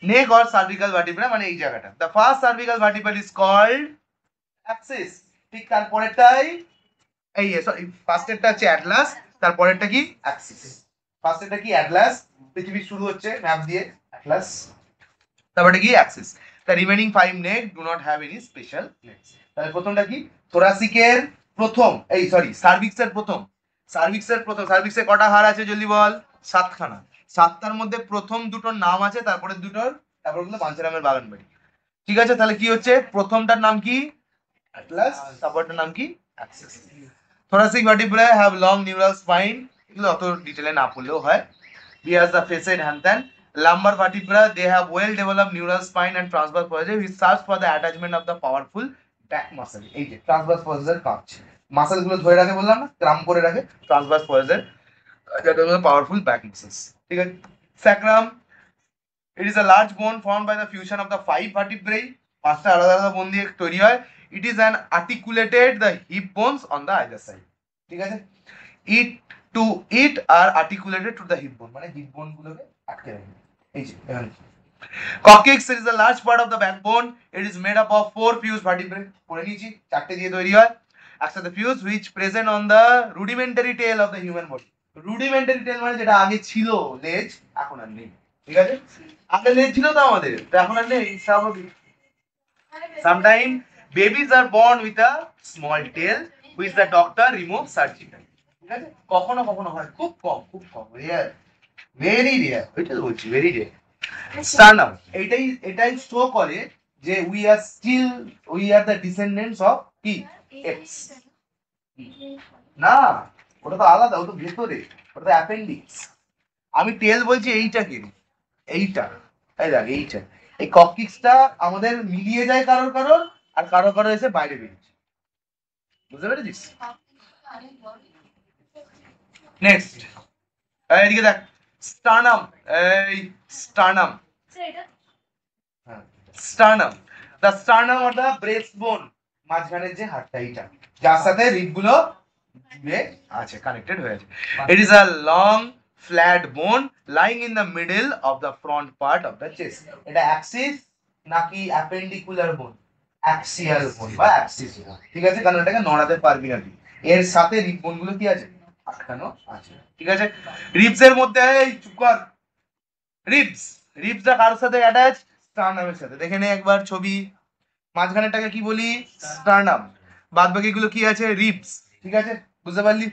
নেক অর সার্ভিক্যাল ভার্টিব্রা মানে এই জায়গাটা the first cervical vertebra is called axis ঠিক তারপরেরটাই এই সরি ফার্স্টেরটা হচ্ছে অ্যাটলাস তারপরেরটা কি অ্যাক্সিস ফার্স্টেরটা কি অ্যাটলাস পৃথিবী শুরু হচ্ছে ম্যাপ দিয়ে অ্যাটলাস তারপরে কি axis the remaining 5 neck do not have any special necks তাহলে প্রথমটা কি থোরাসিকের প্রথম এই সরি সার্ভিক্সের প্রথম সার্ভিক্সের কটা হাড় আছে জলদি বল 7খানা 7টার মধ্যে প্রথম দুটোর নাম আছে তারপরে দুটোর তারপরগুলো বাঞ্ছারামের বাগান বাড়ি ঠিক আছে তাহলে কি হচ্ছে প্রথমটার নাম কি অ্যাটলাস তারপরটার নাম কি Axis thoracic vertebrae have long neural spine এগুলো অত ডিটেইলে না পড়লেও হয় bears the facet and then lumbar vertebra they have well developed neural spine and transverse process which serves for the attachment of the powerful back muscle এই যে transverse process এর কাজ মাসল গুলো ধরে রাখে বললাম না ক্রাম করে রাখে transverse process এর যেটা হলো powerful back muscles ঠিক আছে sacrum it is a large bone formed by the fusion of the 5 vertebrae পাঁচটা আলাদা আলাদা বোন দিয়ে তৈরি হয় it is an articulated the hip bones on the either side ঠিক আছে it are articulated to the hip bone মানে hip bone গুলোকে আটকে রাখে এই যে এখানে coccyx is a large part of the backbone it is made up of 4 fused vertebrae পড়ে নিয়েছি চারটে দিয়ে তৈরি হয় একসাথে fused which present on the rudimentary tail of the human body rudimentary tail মানে যেটা আগে ছিল লেজ এখন আর নেই ঠিক আছে আগে লেজ ছিল তো আমাদের তো এখন আর নেই স্বাভাবিক sometimes babies are born with a small tail which the doctor removes surgically ঠিক আছে কখনো কখনো হয় খুব কম রেয়ার ভেরি রেয়ার এটা বলছি ভেরি রেয়ার sternum এটাই শো করে যে we are the descendants of কি apes না ওটা তো আলাদা ওটা ভেতরে ওটা তো অ্যাপেন্ডিক্স আমি টেল বলছি এইটাকে এইটা এই দেখ এইটা এই ককিক্সটা আমাদের মিলিয়ে যায় কারোর আর কারো এসে বাইরে বেরিয়েছে বুঝতে পেরেছিস নেক্সট এইদিকে দেখ স্টার্নাম এই sternum sternum the sternum or the breast বোন মাঝখানের যে হাড়টা এইটা যার সাথে রিবগুলো জুড়ে আছে কানেক্টেড হয়ে আছে it is a long flat bone lying in the middle of the front part of the chest এটা অ্যাক্সিস নাকি অ্যাপেন্ডিকুলার বোন অ্যাক্সিয়াল বোন বা অ্যাক্সিস ঠিক আছে কারণ এটাকে নড়াতে পারবি না তুই এর সাথে রিব বোন গুলো কি আছে আটকানো আছে ঠিক আছে রিবস এর মধ্যে এই চুপ কর রিবসটা কার সাথে অ্যাটাচ স্টার্নামের সাথে দেখে নে একবার ছবি মাঝখানেরটাকে কি বলি স্টার্নাম বাদ বাকি গুলো কি আছে রিবস ঠিক আছে বুঝতে পারলি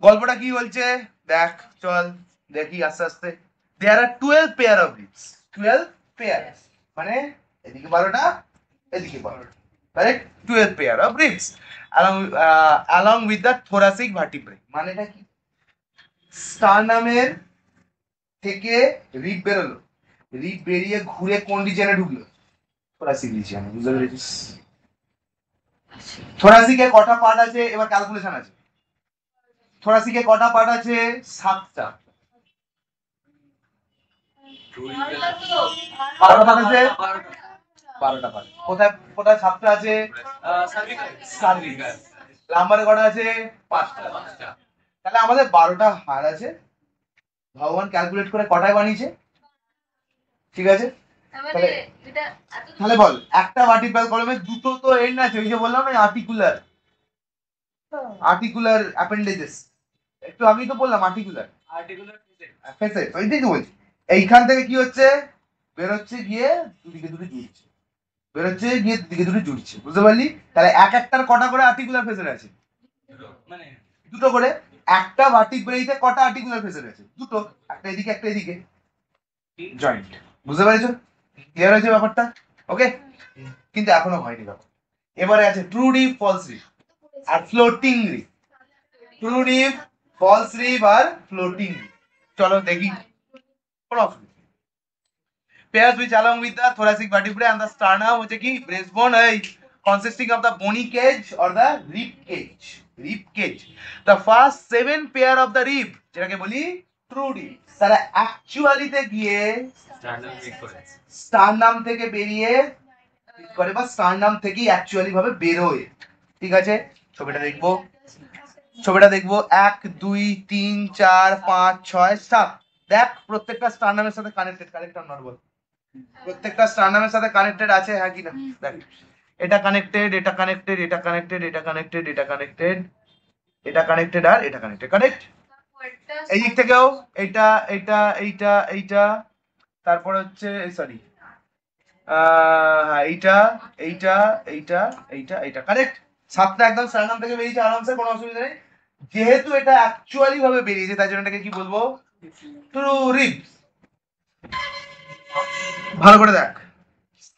গল্পটা কি বলছে দেখ চল দেখি আস্তে আস্তে there are 12 pair of ribs 12 pairs মানে এদিকে 12টা এদিকে 12টা correct 12 pair of ribs along with the thoracic vertebrae মানেটা কি স্টার্নামের থেকে রিব বেরোলো রিব বেরিয়ে ঘুরে কোন রিজিয়নে ঢুকলো thoracic রিজিয়নে বুঝতে পেরেছিস thoracic-এ কটা পার্ট আছে এবার ক্যালকুলেশন আছে thoracic-এ কটা পার্ট আছে 7টা কটা পার্ট আছে 12টা পার্ট কোথায় কোথায় 7টা আছে সার্ভিক্যাল লাম্বারে কটা আছে? 5টা। তাহলে আমাদের 12টা হাড় আছে। ভগবান ক্যালকুলেট করে কটায় বানিয়েছে? ঠিক আছে, মানে এটা এত তাহলে বল একটা ভার্টিব্রাল কলমে দুটো তো এন্ড আছে, ওই যে বললাম না আর্টিকুলার অ্যাপেন্ডেজেস, একটু আমি তো বললাম আর্টিকুলার ফেসেট, ওইটাই তো বলছি। এইখান থেকে কি হচ্ছে, বেরোচ্ছে গিয়ে দুদিকে দুটো জুড়ছে, বেরোচ্ছে গিয়ে দুদিকে দুটো জুড়ছে, বুঝতে পারলি? তাহলে এক একটার কটা করে আর্টিকুলার ফেসেট আছে? মানে দুটো করে। একটা ভার্টিব্রেইতে কটা আর্টিকুলার ফেসেট আছে? দুটো, একটা এদিকে একটা এদিকে, জয়েন্ট। বুঝতে পেরেছো? ক্লিয়ার হয়েছে ব্যাপারটা? ওকে, কিন্তু এখনো হয়নি ব্যাপার। এবারে আছে ট্রু রিপ, ফলস রিপ আর floating rib. True rib, false rib আর ফ্লোটিং রিপ। চলো দেখি। কোনো অসুবিধা নেই। Pairs which along with the thoracic vertebrae and the sternum হচ্ছে কি breastbone এই consisting of the bony cage or the rib cage. Rib cage. The first 7 pair of the rib যেটাকে বলি ট্রু রিপ, তারা অ্যাকচুয়ালিতে গিয়ে স্টারনাম থেকে বেরিয়ে করে বা স্টারনাম থেকেই অ্যাকচুয়ালি ভাবে বেরোয়। ঠিক আছে, ছবিটা দেখবো, ছবিটা দেখবো 1 2 3 4 5 6 7। দেখ প্রত্যেকটা স্টারনামের সাথে কানেক্টেড, কারেক্ট আর নট বল? প্রত্যেকটা স্টারনামের সাথে কানেক্টেড আছে, হ্যাঁ কি না? দেখ এটা কানেক্টেড, এটা কানেক্টেড, এটা কানেক্টেড, এটা কানেক্টেড, এটা কানেক্টেড, এটা কানেক্টেড আর এটা কানেক্টেড, কানেক্ট। এই দিক থেকেও এটা এটা এইটা এইটা, তারপর হচ্ছে সরি হ্যাঁ এইটা এইটা এইটা এইটা এইটা, কারেক্ট। 7টা একদম স্টারনাম থেকে বেরিয়েছে আরামসে, কোনো অসুবিধা নেই। যেহেতু এটা অ্যাকচুয়ালি ভাবে বেরিয়েছে তাই জন্য এটাকে কি বলবো? True ribs. ভালো করে দেখ,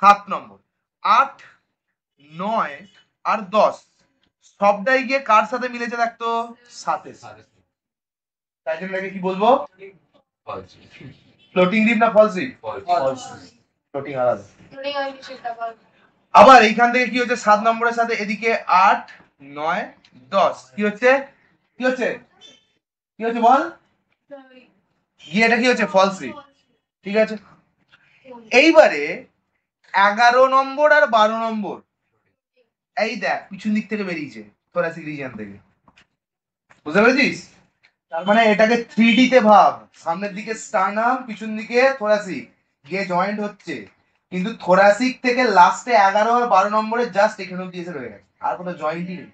7 নম্বর 8 9 আর 10 সবটাই গিয়ে কার সাথে মিলেছে দেখতো? 7 এর সাথে। তাই জন্য এটাকে কি বলবো? ফ্লোটিং রিপ না ফলস রিপ? ফ্লোটিং আলাদা। আবার এইখান থেকে কি হচ্ছে 7 নম্বরের সাথে এদিকে 8 9 10 কি হচ্ছে? কি হচ্ছে? কি হচ্ছে বল? গিয়ে এটা কি হচ্ছে? ফলস রিপ। ঠিক আছে, এইবারে 11 নম্বর আর 12 নম্বর এই দেখ পিছন দিক থেকে বেরিয়েছে থোরাসিক রিজিয়ন থেকে, বুঝতে পেরেছিস? তার মানে এটাকে 3D তে ভাব, সামনের দিকে স্টারনাম, পিছন দিকে থোরাসিক গিয়ে জয়েন্ট হচ্ছে, কিন্তু থোরাসিক থেকে লাস্টে 11 আর 12 নম্বরে জাস্ট এখানে অব্দি এসে রয়ে গেছে, আর কোনো জয়েন্টই নেই,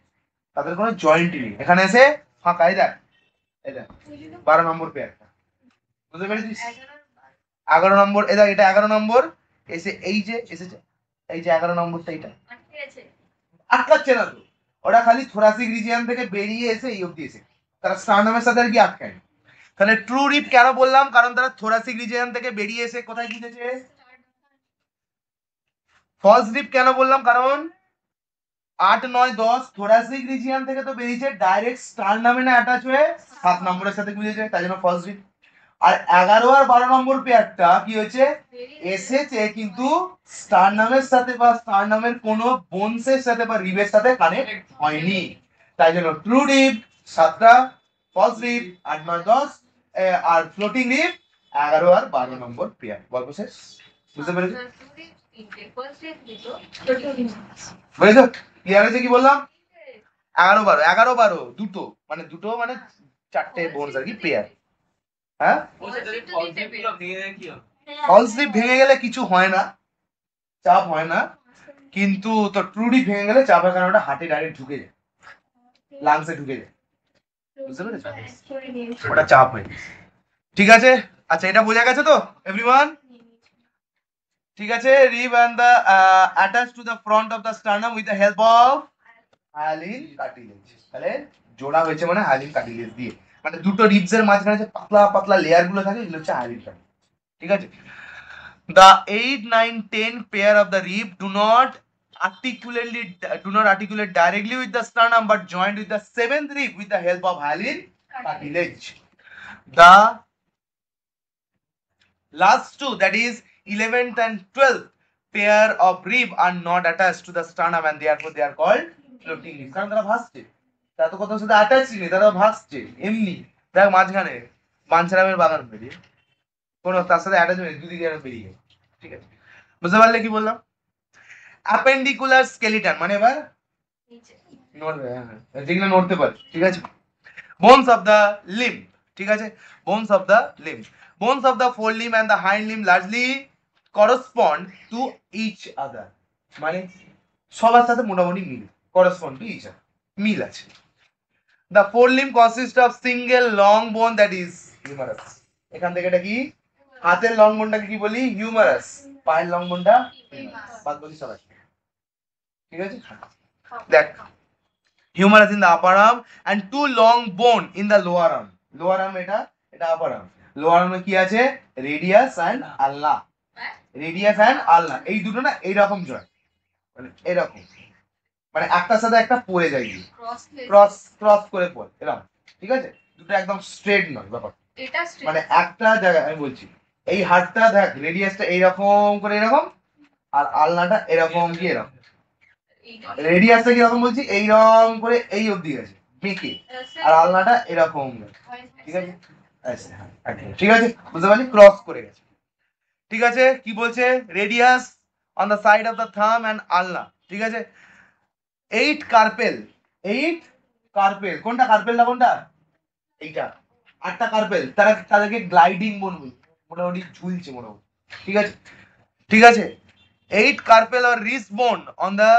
তাদের কোনো জয়েন্টই নেই, এখানে এসে ফাঁকা। এই দেখ, এই দেখ 12 নম্বর পেয়ারটা, বুঝতে পেরেছিস? 11 নম্বর, এই দেখ এটা 11 নম্বর এসে এই যে এসেছে, এই যে 11 নম্বরটা এটা আটকাচ্ছে না তো, ওটা খালি থোরাসিক রিজিয়ন থেকে বেরিয়ে এসে এই অবধি এসে, তারা স্টারনামের সাথে আর কি আটকায়। তাহলে ট্রু রিপ কেন বললাম? কারণ তারা থোরাসিক রিজিয়ন থেকে বেরিয়ে এসে কোথায় গিয়েছে? ফলস রিপ কেন বললাম? কারণ 8 9 10 থোরাসিক রিজিয়ন থেকে তো বেরিয়েছে, ডাইরেক্ট স্টারনামে না অ্যাটাচ হয়ে 7 নম্বরের সাথে মিলেছে, তাই জন্য ফলস রিপ। আর 11 আর 12 নম্বর পেয়ারটা কি হয়েছে? এসেছে কিন্তু স্টারনামের সাথে বা স্টারনামের কোনো বোনসের সাথে বা রিবের সাথে কানেক্ট হয়নি, তাই জন্য ট্রু রিপ 7টা, ফলস রিপ 8 9 10 আর ফ্লোটিং রিপ 11 আর 12 নম্বর পেয়ার। গল্প শেষ, বুঝতে পেরেছো? বুঝেছো? ক্লিয়ার হয়েছে কি বললাম? 11 12 11 12 দুটো, মানে দুটো মানে 4টে বোনস আর কি পেয়ার। হ্যাঁ, ফলস রিপ ভেঙে গেলে কিছু হয় না, চাপ হয় না, কিন্তু তো ট্রু রিপ ভেঙে গেলে চাপের কারণে ওটা হার্টে ডাইরেক্ট ঢুকে যায়, লাংসে ঢুকে যায়, বুঝতে পেরেছো? ওটা চাপ হয়। ঠিক আছে, আচ্ছা এটা বোঝা গেছে তো এভরিওয়ান? ঠিক আছে, rib and the attached to the front of the sternum with the help of hyaline cartilage. তাহলে জোড়া হয়েছে মানে হায়ালিন কার্টিলেজ দিয়ে, মানে দুটো রিবস এর মাঝখানে যে পাতলা পাতলা লেয়ার গুলো থাকে এগুলো হচ্ছে হায়ালিন কার্টিলেজ। ঠিক আছে, the 8 9 10 pair of the rib do not articulate directly with the sternum but joined with the 7th rib with the help of hyaline cartilage. The last two, that is 11th and 12th pair of rib are not attached to the sternum and therefore they are called floating ribs, কারণ তারা ভাসছে, তারা তো কোথাও সাথে অ্যাটাচ নেই, তারা ভাসছে এমনি। দেখ মাঝখানে বাঞ্ছারামের বাগান বেরিয়ে কোনো তার সাথে অ্যাটাচ নেই, দুদিকে বেরিয়ে গেছে। ঠিক আছে, বুঝতে পারলে কি বললাম? অ্যাপেন্ডিকুলার স্কেলিটন মানে এবার নড়বে, হ্যাঁ, যেগুলো নড়তে পারে, ঠিক আছে। বোনস অফ দ্য লিম্ব, ঠিক আছে, bones of the limb, bones of the forelimb and the hind limb largely correspond to each other, মানে সবার সাথে মোটামুটি মিল, করসপন্ড টু ইচ আদার, মিল আছে। The forelimb consists of single long bone that is humerus. এখান থেকে এটা কি, হাতের লং বোনটাকে কি বলি, হিউমারাস, পায়ের লং বোনটা বাদ বলি সবাই, ঠিক আছে। দেখ, humerus in the upper arm and two long bone in the lower arm. Lower arm এটা upper arm. Lower arm এ কি আছে, রেডিয়াস এন্ড আলনা, রেডিয়াস এন্ড আলনা, এই দুটো না এইরকম জয়েন্ট, মানে এরকম, মানে একটার সাথে একটা পড়ে যায়, ক্রস ক্রস করে পড়ে এরকম, ঠিক আছে, দুটো একদম স্ট্রেট নয় ব্যাপার, এটা মানে একটা জায়গায় আমি বলছি, এই হাতটা দেখ রেডিয়াসটা এইরকম করে এরকম, আর আলনাটা এরকম কি এরকম, রেডিয়াসটা কিরকম বলছি, এইরকম করে এই অবধি গেছে মেকে, আর আলনাটা এরকম গেছে, ঠিক আছে, আচ্ছা, হ্যাঁ, একদম ঠিক আছে, বুঝতে পারলি, ক্রস করে গেছে, ঠিক আছে। কি বলছে, radius on the side of the থাম অ্যান্ড আলনা, ঠিক আছে। 8 কার্পেল, 8 কার্পেল, কোনটা কার্পেল না কোনটা, এইটা 8টা কার্পেল, তাদেরকে গ্লাইডিং বোন বলি, মোটামুটি ঝুলছে মোটামুটি, ঠিক আছে, ঠিক আছে। 8 কার্পেল অর রিস্ট বোন অন দ্য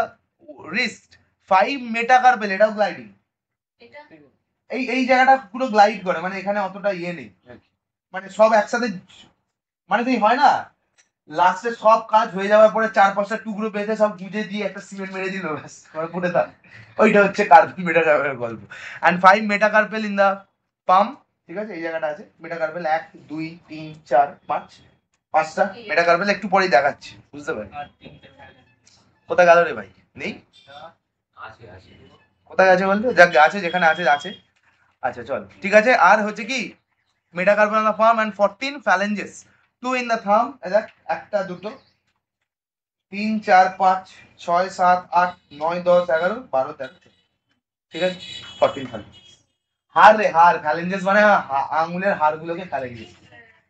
রিস্ট, 5 মেটাকার্পেল, এটাও গ্লাইডিং, এই জায়গাটা পুরো গ্লাইড করে, মানে এখানে অতটা ইয়ে নেই, মানে সব একসাথে, মানে তুই হয় না লাস্টে সব কাজ হয়ে যাওয়ার পরে 4-5টা টুকরো বেঁধে সব গুঁজে দিয়ে একটা সিমেন্ট মেরে দিল, ব্যাস পড়ে থাক, ওইটা হচ্ছে কার্পেল মেটাকার্পেলের গল্প। অ্যান্ড 5 মেটাকার্পেল ইন দা পাম, ঠিক আছে, এই জায়গাটা আছে মেটাকার্পেল, 1 2 3 4 5, 5টা মেটাকার্পেল, একটু পরেই দেখাচ্ছি, বুঝতে পারি। কোথায় গেল রে ভাই, নেই, কোথায় আছে বলতো, যাক আছে, যেখানে আছে আছে, আচ্ছা চল, ঠিক আছে। আর হচ্ছে কি, metacarpal on the palm and 14 phalanges, 2 in the thumb, দেখ 1টা 2টো 3 4 5 6 7 8 9 10 11 12 13, ঠিক আছে, 14 phalanges। হাড় রে হাড়, phalanges মানে আঙুলের হাড়গুলোকে phalanges,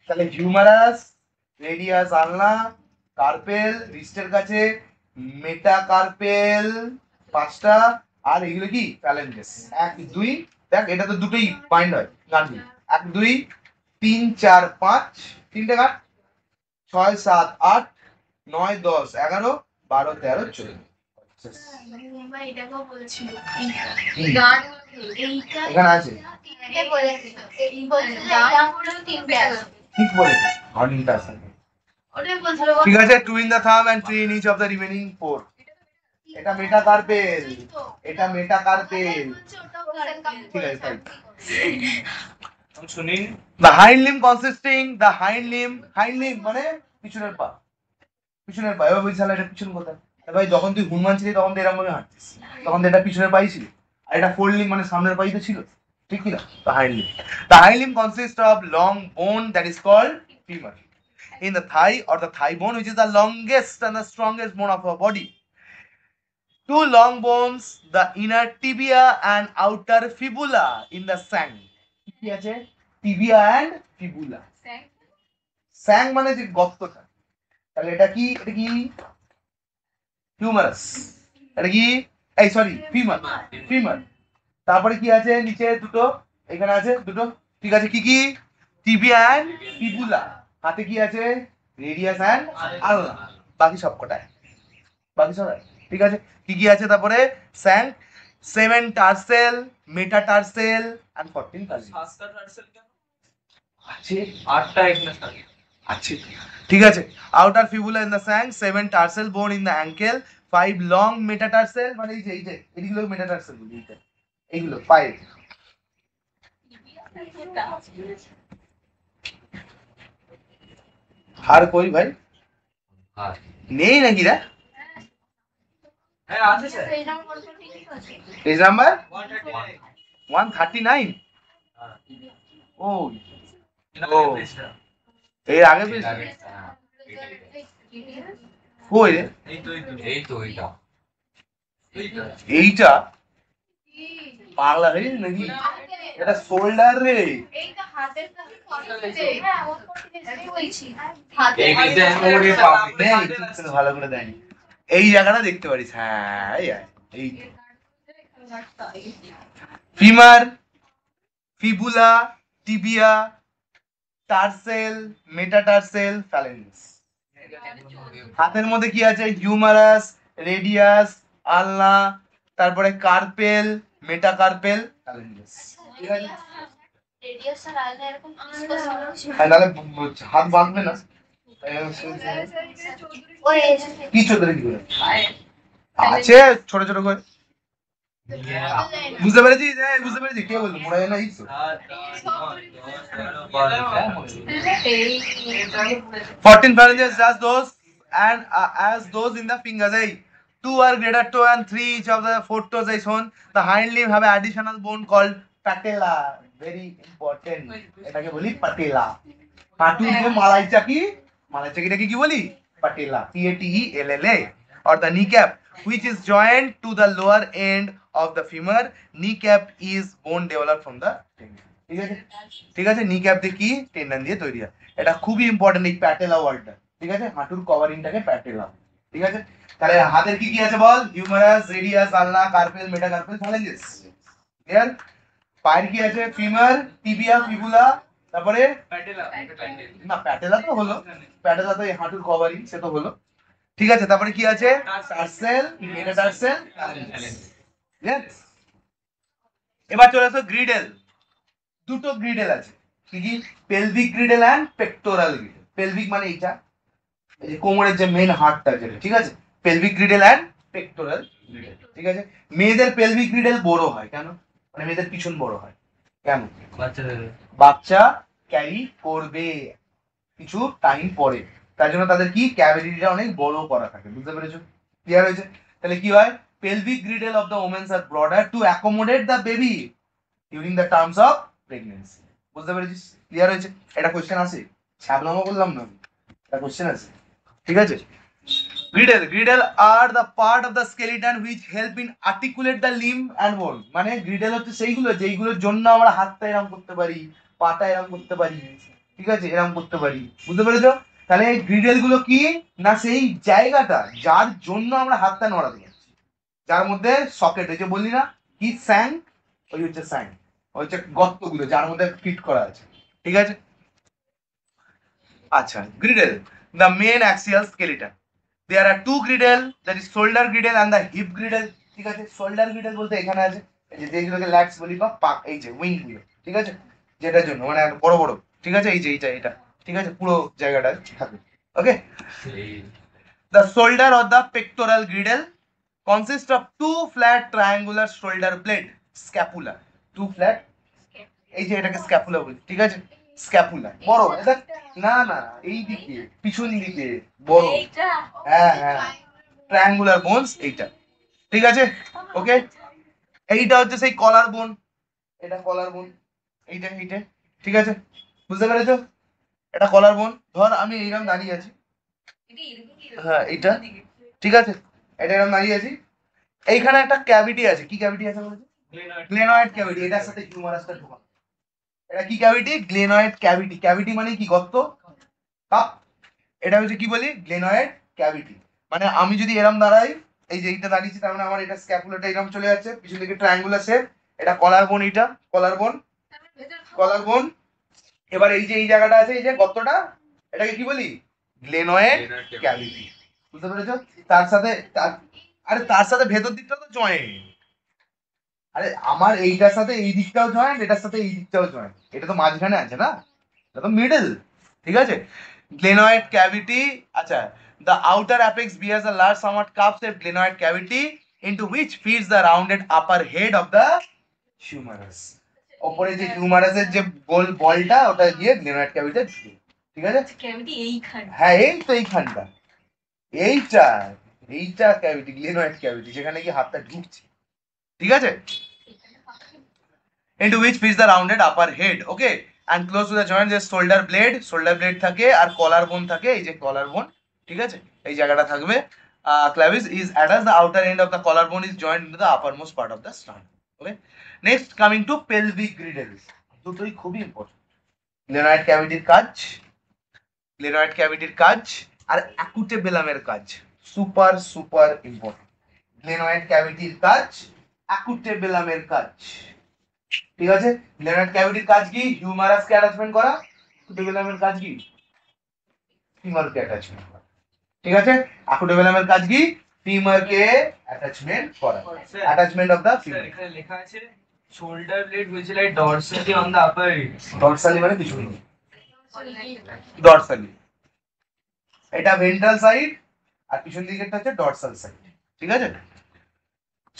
তাহলে হিউমারাস, রেডিয়াস আলনা, কার্পেল রিস্টের কাছে, মেটাকার্পেল 5টা, আর এগুলো কি phalanges, 1 2, দেখ এটা তো দুটোই বাইন্ড হয় গাঁটগুলো, 1 2 3 4 5, 3টে গাঁট, 6 7 8 9 10 11 12 13 14, এখানে আছে, ঠিক বলেছে, ঘন্টা আছে, ঠিক আছে। 2 in the thumb and 3 in each of the remaining 4, এটা মেটাকার্পেল, এটা মেটাকার্পেল, ঠিক আছে, তাই শুনি। the hind limb consisting, the hind limb মানে পিছনের পা, পিছনের পা, এবার বুঝছিস এটা পিছন কোথায়, ভাই যখন তুই হনুমান ছিলি তখন তো এরকম ভাবে হাঁটতিস, তখন তো এটা পিছনের পাই ছিল, আর এটা ফোর লিম্ব মানে সামনের পাই তো ছিল, ঠিক কি না, the hind limb consists of long bone that is called femur in the thigh or the thigh bone, which is the longest and the strongest bone of our body. 2 long bones, the inner tibia and outer fibula in the sang, কি আছে, টিবিয়া এন্ড ফিবুলা, স্যাং মানে যে গর্তটা, তাহলে এটা কি হিউমারাস, এটা কি, এই সরি ফিমার, ফিমার, তারপরে কি আছে নিচে দুটো, এখানে আছে দুটো, ঠিক আছে, কি কি, টিবিয়া এন্ড ফিবুলা, হাতে কি আছে, রেডিয়াস এন্ড আলনা, বাকি সব কটায়, বাকি সব, ঠিক আছে, কি কি আছে তারপরে, shank, 7 tarsal, metatarsal and 14 tarsal আছে, 8টা এখানে থাকে, আছে, ঠিক আছে। Outer fibula in the shank, 7 tarsal bone in the ankle, 5 long metatarsal, মানে এই যে এইগুলো মেটাটার্সেল বলি, এইগুলো 5, আর কই ভাই নেই নাকি রে, হ্যাঁ আছে স্যার, পেজ নাম্বার 139, 139, ও ও এর আগে পেজ কই রে, এই তো এইটা এইটা পাগলা হয়ে নাকি, এটা শোল্ডার রে, ভালো করে দেয়নি, এই জায়গাটা দেখতে পারিস, হ্যাঁ এই তো, ফিমার, ফিবুলা, টিবিয়া, টার্সেল, মেটাটার্সেল, ফ্যালেঞ্জাস। হাতের মধ্যে কি আছে? হিউমারাস, রেডিয়াস, আলনা, তারপরে কার্পেল, মেটাকার্পেল, ফ্যালেঞ্জাস। ঠিক আছে? হ্যাঁ, নাহলে হাত বাঁধবে না। কি ছোট কি করে আছে ছোট ছোট করে? বুঝতে পেরেছি, বুঝতে পেরেছি। কে বললো মনে হয় না? এই তো 14 phalanges as those and as those in the fingers. Hey, 2 are greater toe and 3 each of the 4 toes is shown. The hind limb have an additional bone called patella. Very important. এটাকে বলি patella. হাঁটুর যে মালাইচা কি? মালাইচাকিটাকে কি বলি? patella. P-A-T-E-L-L-A. Or the kneecap, which is joined to the lower end of the femur. Kneecap is bone developed from the tendon. ঠিক আছে? ঠিক আছে, kneecap দিয়ে কি? টেন্ডন দিয়ে তৈরি হয়। এটা খুবই ইম্পর্টেন্ট এই প্যাটেলা ওয়ার্ডটা। ঠিক আছে, হাঁটুর কভারিংটাকে প্যাটেলা। ঠিক আছে, তাহলে হাতের কি কি আছে বল? হিউমারাস, রেডিয়াস, আলনা, কার্পেল, মেটাকার্পেল, ফ্যালেঞ্জেস। ক্লিয়ার? পায়ের কি আছে? ফিমার, টিবিয়া, ফিবুলা, তারপরে না প্যাটেলা তো হলো, প্যাটেলা তো এই হাঁটুর কভারিং, সে তো হলো। ঠিক আছে, তারপরে কি আছে? Tarsal, metatarsal, phalanges. ক্লিয়ার? এবার চলে আসো গ্রিডেল। দুটো গ্রিডেল আছে। কি কি? Pelvic girdle and pectoral girdle. Pelvic মানে এইটা, এই যে কোমরের যে মেন হাড়টা যেটা, ঠিক আছে? Pelvic girdle and pectoral girdle. ঠিক আছে, মেয়েদের পেলভিক গ্রিডেল বড় হয় কেন? মানে মেয়েদের পিছন বড় হয় কেন? বাচ্চা ক্যারি করবে কিছু টাইম পরে, তার জন্য তাদের কি ক্যাভিটিটা অনেক বড় করা থাকে। বুঝতে পেরেছো? ক্লিয়ার হয়েছে? তাহলে কি হয়? Pelvic girdle of the women's are broader to accommodate the baby during the terms of pregnancy. বুঝতে পেরেছিস? ক্লিয়ার হয়েছে? এটা কোশ্চেন আছে, ছাবলামো বললাম না, এটা কোশ্চেন আছে। ঠিক আছে, girdle are the part of the skeleton which help in articulate the limb and bone. মানে গ্রিডেল হচ্ছে সেইগুলো যেইগুলোর জন্য আমরা হাতটা এরকম করতে পারি, পাটা এরকম করতে পারি, ঠিক আছে, এরকম করতে পারি। বুঝতে পেরেছো? তাহলে এই গ্রিডেল গুলো কি না? সেই জায়গাটা যার জন্য আমরা হাতটা নড়াতে পারছি, যার মধ্যে সকেট, এই যে বললি না কি স্যাং, ওই হচ্ছে স্যাং, হচ্ছে গর্তগুলো যার মধ্যে ফিট করা আছে। ঠিক আছে, আচ্ছা গ্রিডেল, the main axial skeleton. There are two griddle, that is shoulder griddle and the hip griddle. ঠিক আছে, shoulder griddle বলতে এখানে আছে, এই যে যেগুলোকে ল্যাটস বলি বা পাক, এই যে উইং গুলো, ঠিক আছে, যেটার জন্য মানে বড় বড়, ঠিক আছে, এই যে এইটা এটা, ঠিক আছে, পুরো জায়গাটা থাকে। ওকে, the shoulder or the pectoral griddle consists of two flat triangular shoulder blade, scapula. Two flat, এই যে এটাকে স্ক্যাপুলা বলি, ঠিক আছে, স্ক্যাপুলা বড়, এটা না না এই দিকে পিছন দিকে বড়, হ্যাঁ হ্যাঁ, ট্রায়াঙ্গুলার বোনস এইটা। ঠিক আছে, ওকে, এইটা হচ্ছে সেই কলার বোন, এটা কলার বোন, এইটা এইটা, ঠিক আছে, বুঝতে পেরেছো? এটা কলার বোন। ধর আমি এইরকম দাঁড়িয়ে আছি, হ্যাঁ এইটা, ঠিক আছে, এটা এরকম দাঁড়িয়ে আছি, এইখানে একটা ক্যাভিটি আছে। কি ক্যাভিটি আছে বলেছে? Glenoid cavity. এটার সাথে হিউমারাসটা ঢোকানো। এটা কি ক্যাভিটি? Glenoid cavity. ক্যাভিটি মানে কি? গর্ত, কাপ। এটা হচ্ছে কি বলি? Glenoid cavity. মানে আমি যদি এরম দাঁড়াই, এই যে এইটা দাঁড়িয়েছি, তার মানে আমার এটা স্ক্যাপুলাটা এরকম চলে যাচ্ছে, পিছন দিকে ট্রায়াঙ্গুলার শেপ, এটা কলার বোন, এইটা কলার বোন, কলার বোন। এবার এই যে এই জায়গাটা আছে, এই যে গর্তটা, এটাকে কি বলি? Glenoid cavity. বুঝতে পেরেছো? তার সাথে আরে তার সাথে ভেতর দিকটা তো জয়েন্ট। আরে আমার এইটার সাথে এই দিকটাও জয়েন্ট, এটার সাথে এই দিকটাও জয়েন্ট, এটা তো মাঝখানে আছে না, এটা তো মিডল। ঠিক আছে, glenoid cavity, আচ্ছা, the outer apex bears a large somewhat cup-shaped glenoid cavity into which feeds the rounded upper head of the humerus. ওপরে যে হিউমারাসের যে গোল বলটা, ওটা গিয়ে গ্লেনয়েড ক্যাভিটিতে ঢুকে। ঠিক আছে, ক্যাভিটি এইখানে, হ্যাঁ এই তো এইখানটা, এইটা এইটা ক্যাভিটি, গ্লেনয়েড ক্যাভিটি, যেখানে কি হাতটা ঢুকছে। ঠিক আছে, into which feeds the rounded upper head, okay, and close to the joint যে shoulder blade থাকে, আর কলার বোন থাকে, এই যে কলার বোন, ঠিক আছে, এই জায়গাটা থাকবে। clavis is attached, the outer end of the collarbone is joined into the uppermost part of the sternum. Okay, next coming to pelvic girdle, দুটোই খুবই ইম্পর্টেন্ট। গ্লেনয়েড ক্যাভিটির কাজ, গ্লেনয়েড ক্যাভিটির কাজ আর অ্যাকুটেবেলামের কাজ সুপার সুপার ইম্পর্টেন্ট। গ্লেনয়েড ক্যাভিটির কাজ, অ্যাকুটেবেলামের কাজ, ঠিক আছে। গ্লেনয়েড ক্যাভিটির কাজ কি? হিউমারাসকে অ্যাটাচমেন্ট করা। অ্যাকুটেবেলামের কাজ কি? ফিমারকে অ্যাটাচমেন্ট করা, ঠিক আছে। অ্যাকুটেবেলামের কাজ কি? ফিমারকে অ্যাটাচমেন্ট করা, অ্যাটাচমেন্ট অফ দা স্যার ফিমার। এখানে লেখা আছে shoulder blade which lie dorsally on the upper ribs. ডরসালি মানে কিছু নেই, ডরসালি এটা ভেন্ট্রাল সাইড আর পিছন দিকেরটা হচ্ছে ডরসাল সাইড, ঠিক আছে।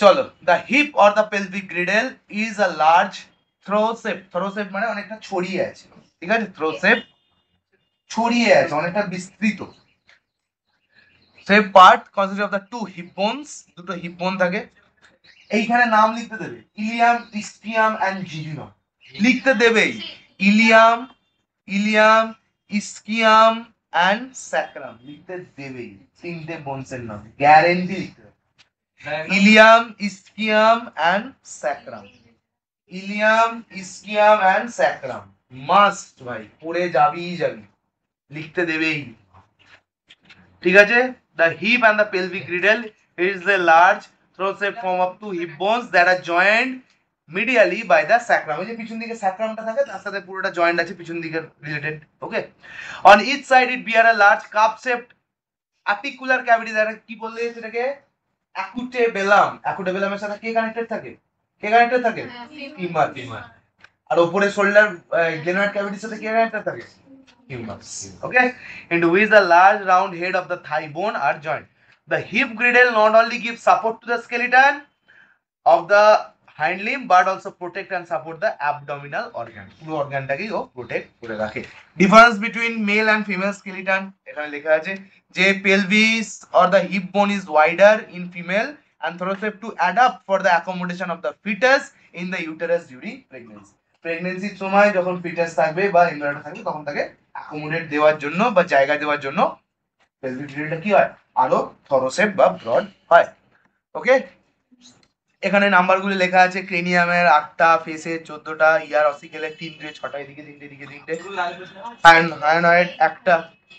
চলো, the hip or the pelvic girdle is a large থ্রোসেপ, থ্রোসেপ মানে অনেকটা ছড়িয়ে আছে, ঠিক আছে। থ্রোসেপ ছড়িয়ে আছে, অনেকটা বিস্তৃত। সেপ part consist of the two hip bones, দুটো হিপ বোন থাকে। এইখানে নাম লিখতে দেবে, ইলিয়াম, ইস্কিয়াম এন্ড জিজুনাম লিখতে দেবেই। Ilium, ilium, ischium and sacrum লিখতে দেবেই, তিনটে বোনসের নাম গ্যারেন্টি লিখতে দেবে। Ilium, ischium and sacrum, ilium, ischium and sacrum must ভাই, পড়ে যাবি লিখতে দেবেই, ঠিক আছে। The hip and the pelvic girdle is a large through-shaped form of two hip bones that are joined medially by the sacrum. এই যে পিছন দিকে স্যাক্রামটা থাকে তার সাথে পুরোটা জয়েন্ট আছে পিছন দিকে related, okay. On each side it bear a large cup-shaped articular cavity, দ্বারা কি বললে সেটাকে? অ্যাকুটেবেলাম। অ্যাকুটেবেলামের সাথে কে কানেক্টেড থাকে? কে কানেক্টেড থাকে? ফিমার। আর উপরে শোল্ডার গ্লেনয়েড ক্যাভিটির সাথে কে কানেক্টেড থাকে? Humerus. Okay, into which the large round head of the thigh bone are joined. The hip girdle not only gives support to the skeleton of the hind limb but also protect and support the abdominal organ. পুরো অর্গানটাকেই ও প্রোটেক্ট করে রাখে। Difference between male and female skeleton এখানে লেখা আছে যে pelvis or the hip bone is wider in female and thoracic to adapt for the accommodation of the fetus in the uterus during pregnancy. প্রেগন্যান্সির সময় যখন ফিটাস থাকবে বা এমব্রায়োটা থাকবে তখন তাকে অ্যাকোমোডেট দেওয়ার জন্য বা জায়গা দেওয়ার জন্য পেলভিক গ্রিডলটা কি হয়? আরো থরোসেপ বা ব্রড হয়, ওকে। এখানে নাম্বারগুলো লেখা আছে, ক্রেনিয়ামের 8টা, ফেসের 14টা, ইয়ার অসিকেলের 3টে, 6টা, এদিকে 3টে, এদিকে 3টে, হায়ানয়েড 1টা,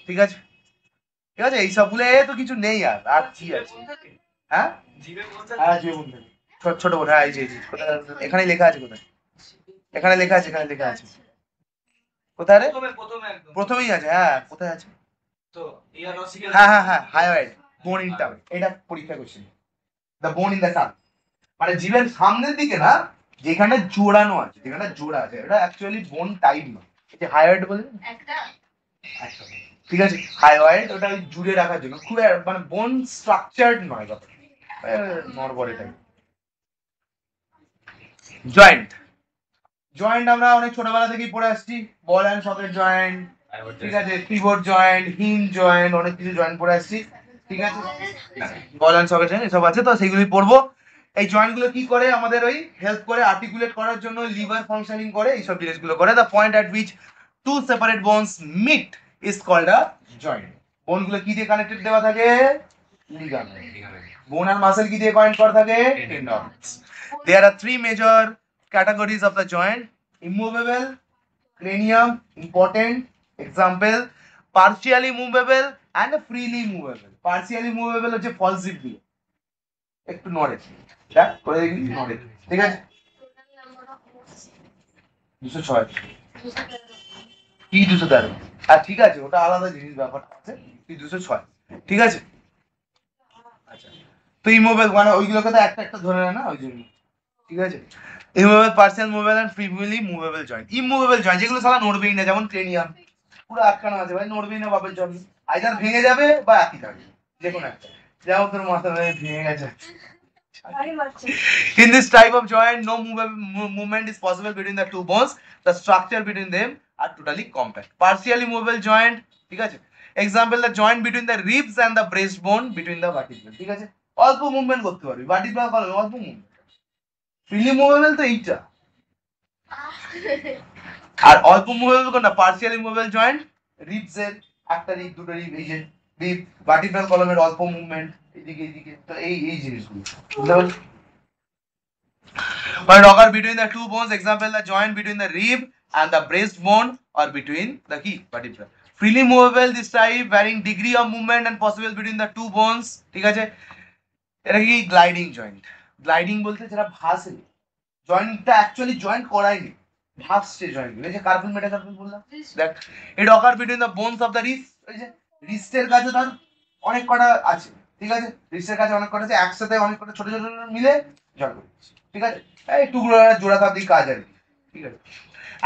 ঠিক আছে। ঠিক আছে, এই সবগুলো তো কিছু নেই আর আর কি আছে? হ্যাঁ হ্যাঁ জিও বলতে ছোট ছোট বলে, হ্যাঁ এই যে কোথায় এখানে লেখা আছে, কোথায়? এখানে লেখা আছে, এখানে লেখা আছে, কোথায় রে? প্রথমেই আছে, হ্যাঁ কোথায় আছে? তো ইয়ার অসিকেল, হ্যাঁ হ্যাঁ হ্যাঁ, হায়ানয়েড বোন ইন টাং, এটা পরীক্ষা question. The bone in the tongue মানে জিভের সামনের দিকে না, যেখানে জোড়ানো আছে, যেখানে জোড়া আছে, এটা অ্যাকচুয়ালি বোন টাইপ নয়, এটা হায়ানয়েড বলে একটা ঠিক আছে। হায়ানয়েড ওটা জুড়ে রাখার জন্য, খুব মানে বোন স্ট্রাকচারড নয়, ব্যাপারটা নরবরে টাইপ। জয়েন্ট, জয়েন্ট আমরা অনেক ছোটবেলা থেকেই পড়ে আসছি, বল এন্ড সকেট জয়েন্ট, ঠিক আছে, পিভট জয়েন্ট, হিঞ্জ জয়েন্ট, অনেক কিছু জয়েন্ট পড়ে আসছি, ঠিক আছে। বল এন্ড সকেট জয়েন্ট এসব আছে, তো সেগুলোই পড়বো। এই জয়েন্ট গুলো কি করে? আমাদের ওই হেল্প করে আর্টিকুলেট করার জন্য, লিভার ফাংশনিং করে, এইসব জিনিসগুলো করে। The point at which two separate bones meet is called a joint. Bone গুলো কি দিয়ে কানেক্টেড দেওয়া থাকে? লিগামেন্ট। বোন আর মাসেল কি দিয়ে কানেক্ট করা থাকে? টেন্ডনস। There are three major categories of the joint: immovable, cranium, important example, partially movable and freely movable. Partially movable হচ্ছে ফলসিপ দিয়ে একটু নড়ে, দেখ করে দেখবি নড়ে, ঠিক আছে। 206 কি 213? আর ঠিক আছে, ওটা আলাদা জিনিস, ব্যাপারটা আছে কি 206, ঠিক আছে। আচ্ছা, তো ইমোভেবল মানে ওইগুলোকে তো একটা একটা ধরে নেয় না, ওই জন্য, ঠিক আছে। Immovable, partial movable and freely movable joint. Immovable joint যেগুলো সালা নড়বেই না, যেমন ক্রেনিয়াম পুরো আটকানো আছে ভাই, নড়বেই না বাপের জন্য, আইদার ভেঙে যাবে বা একই থাকবে, যে কোনো একটা। যেমন তোর মাথা ভেঙে গেছে। In this type of joint, no movement is possible between the two bones. The structure between them are totally compact. Partially movable joint, ঠিক আছে। Example, the joint between the ribs and the breastbone between the vertebrae, ঠিক আছে। অল্প মুভমেন্ট করতে পারবি, ভার্টিব্রা করবে অল্প মুভমেন্ট। ফ্রিলি মুভেবল তো এইটা, আর অল্প মুভেবল কোনটা? পার্সিয়ালি মুভেবল জয়েন্ট, রিবস এর একটা রিব, দুটো রিব, এই যে রিব, ভার্টিব্রাল কলামের অল্প মুভমেন্ট, এদিকে এদিকে, তো এই এই জিনিসগুলো বুঝতে পারছো? But occur between the two bones, example the joint between the rib and the breastbone or between the key vertebra. Freely movable, this type varying degree of movement and possible between the two bones, ঠিক আছে। এটা কি গ্লাইডিং জয়েন্ট, গ্লাইডিং বলতে যেটা ভাসে, জয়েন্টটা অ্যাকচুয়ালি জয়েন্ট করায়নি, ভাসছে জয়েন্ট। এই যে কার্পল মেটাকার্পল বললাম, দেখ it occur between the bones of the wrist. এই যে রিস্টের কাছে ধর অনেক কটা আছে, ঠিক আছে, রিস্টের কাছে অনেক কটা আছে, একসাথে অনেক কটা ছোট ছোট মিলে জয়েন্ট করছে, ঠিক আছে, এই টুকরো জোড়া তাবলিক কাজ আর কি, ঠিক আছে।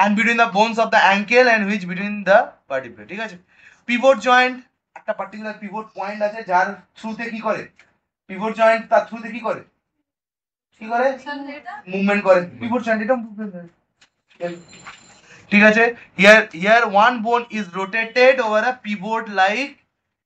and between the bones of the ankle and which between the vertebrae, ঠিক আছে। পিভট জয়েন্ট, একটা পার্টিকুলার পিভট পয়েন্ট আছে যার থ্রুতে কি করে, পিভট জয়েন্ট তার থ্রুতে কি করে, মুভমেন্ট করে, পিভট জয়েন্ট এটা মুভমেন্ট করে, ঠিক আছে। here one bone is rotated over a pivot like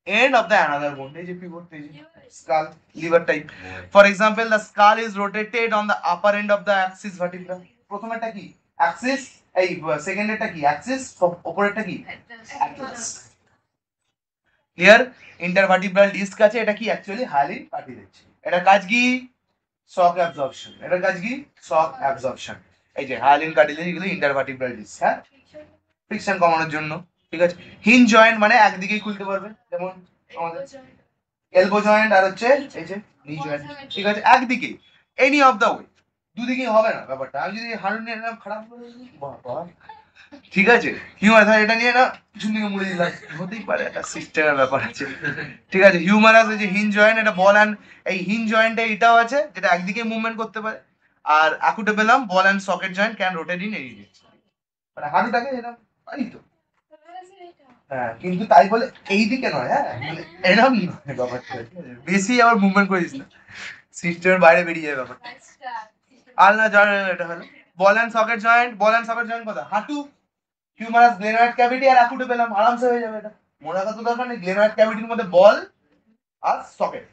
end of the another bone, এই যে পিভট, এই যে skull liver type, for example the skull is rotated on the upper end of the axis vertebra, প্রথমেরটা কি অ্যাক্সিস, এই সেকেন্ডেরটা কি অ্যাক্সিস, উপরেরটা কি অ্যাক্সিস। ক্লিয়ার, ইন্টারভার্টিব্রাল ডিস্ক আছে, এটা কি অ্যাকচুয়ালি হায়ালিন কার্টিলেজ, এটা কাজ কি শক অ্যাবজর্পশন, এটা কাজ কি শক অ্যাবজর্পশন। এই যে হায়ালিন কার্টিলেজ এগুলো ইন্টারভার্টিব্রাল ডিস্ক, হ্যাঁ, ফ্রিকশন কমানোর জন্য, ঠিক আছে। হিঞ্জ জয়েন্ট মানে একদিকেই খুলতে পারবে, যেমন আমাদের এলবো জয়েন্ট আর হচ্ছে এই যে নি জয়েন্ট, ঠিক আছে, একদিকেই, এনি অফ দ্য ওয়ে, দুদিকেই হবে না ব্যাপারটা। আমি যদি হাঁটু নিয়ে এরকম খারাপ করে দিই, বাবা, ঠিক আছে, হিউমারাস এটা নিয়ে না পিছন দিকে মুড়ে দিলাম, হতেই পারে, একটা সিস্টেমের ব্যাপার আছে, ঠিক আছে। হিউমারাস এই যে হিঞ্জ জয়েন্ট, এটা বল অ্যান্ড, এই হিঞ্জ জয়েন্টে এটাও আছে যেটা একদিকে মুভমেন্ট করতে পারে, আর acetabulum ball and socket joint can rotate in any direction, মানে হাঁটুটাকে এরকম পারি তো, হ্যাঁ, কিন্তু তাই বলে এই দিকে নয়, হ্যাঁ, মানে এরকম নয় ব্যাপারটা, বেশি আবার মুভমেন্ট করিস না, সিস্টেমের বাইরে বেরিয়ে যাবে ব্যাপারটা। আর না জয়েন্ট এটা হলো বল and socket joint, ball and socket joint কথা, হাঁটু, হিউমারাস, গ্লেনয়েড ক্যাভিটি আর অ্যাকুটেবেলাম, আরামসে হয়ে যাবে এটা, মনে রাখার তো দরকার নেই। গ্লেনয়েড ক্যাভিটির মধ্যে বল আর সকেট,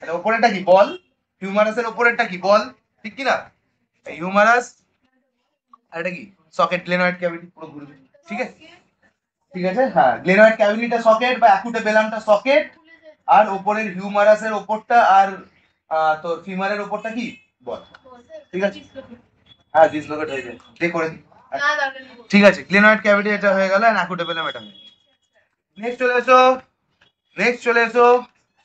এটা উপরেরটা কি বল, হিউমারাসের উপরেরটা কি বল, ঠিক কি না, হিউমারাস আর এটা কি সকেট, গ্লেনয়েড ক্যাভিটি পুরো ঘুরবে, ঠিক আছে, ঠিক আছে, হ্যাঁ, গ্লেনয়েড ক্যাভিটিটা সকেট বা অ্যাকুটেবেলামটা সকেট, আর উপরের হিউমারাসের উপরটা আর তোর ফিমারের উপরটা কি বল, ঠিক আছে, হ্যাঁ, ডিসলোকেট হয়ে যায়, দিয়ে করে দিই, ঠিক আছে। গ্লেনয়েড ক্যাভিটি এটা হয়ে গেল, এন্ড অ্যাকুটেবেলাম এটা হয়ে গেল। নেক্সট চলে এসো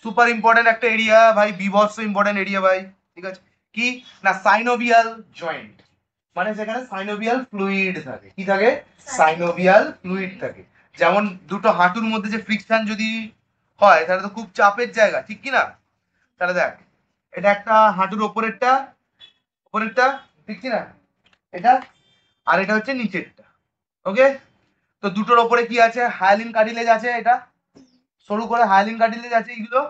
সুপার ইম্পর্টেন্ট একটা এরিয়া ভাই, বিভৎস ইম্পর্টেন্ট এরিয়া ভাই, ঠিক আছে, কি না সাইনোভিয়াল জয়েন্ট, মানে সেখানে সাইনোভিয়াল ফ্লুইড থাকে, কি থাকে, সাইনোভিয়াল ফ্লুইড থাকে। যেমন দুটো হাঁটুর মধ্যে যে ফ্রিকশন যদি হয় তাহলে তো খুব চাপের জায়গা, ঠিক কি না, তাহলে দেখ এটা একটা হাঁটুর উপরেরটা, ঠিক কি না, এটা, আর এটা হচ্ছে নিচেরটা, ওকে। তো দুটোর ওপরে কি আছে, হায়ালিন কার্টিলেজ আছে, এটা সরু করে হায়ালিন কার্টিলেজ আছে এইগুলো,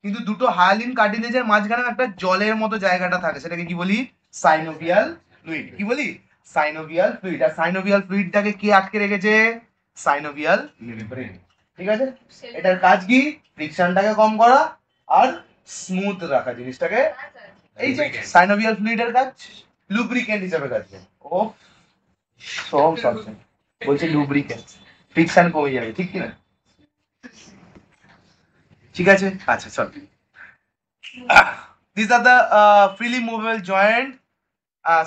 কিন্তু দুটো হায়ালিন কার্টিলেজের মাঝখানে একটা জলের মতো জায়গাটা থাকে, সেটাকে কি বলি, সাইনোভিয়াল ফ্লুইড, কি বলি, সাইনোভিয়াল ফ্লুইড। আর সাইনোভিয়াল ফ্লুইডটাকে কি আটকে রেখেছে, সাইনোভিয়াল মেমব্রেন, ঠিক আছে। এটার কাজ কি, ফ্রিকশনটাকে কম করা আর স্মুথ রাখা জিনিসটাকে, এই যে সাইনোভিয়াল ফ্লুইডের কাজ লুব্রিকেন্ট হিসেবে কাজ করে। ও সব বলছে লুব্রিকেন্ট, ফ্রিকশন কমে যাবে, ঠিক কি না, ঠিক আছে, আচ্ছা চল। These are the freely movable joint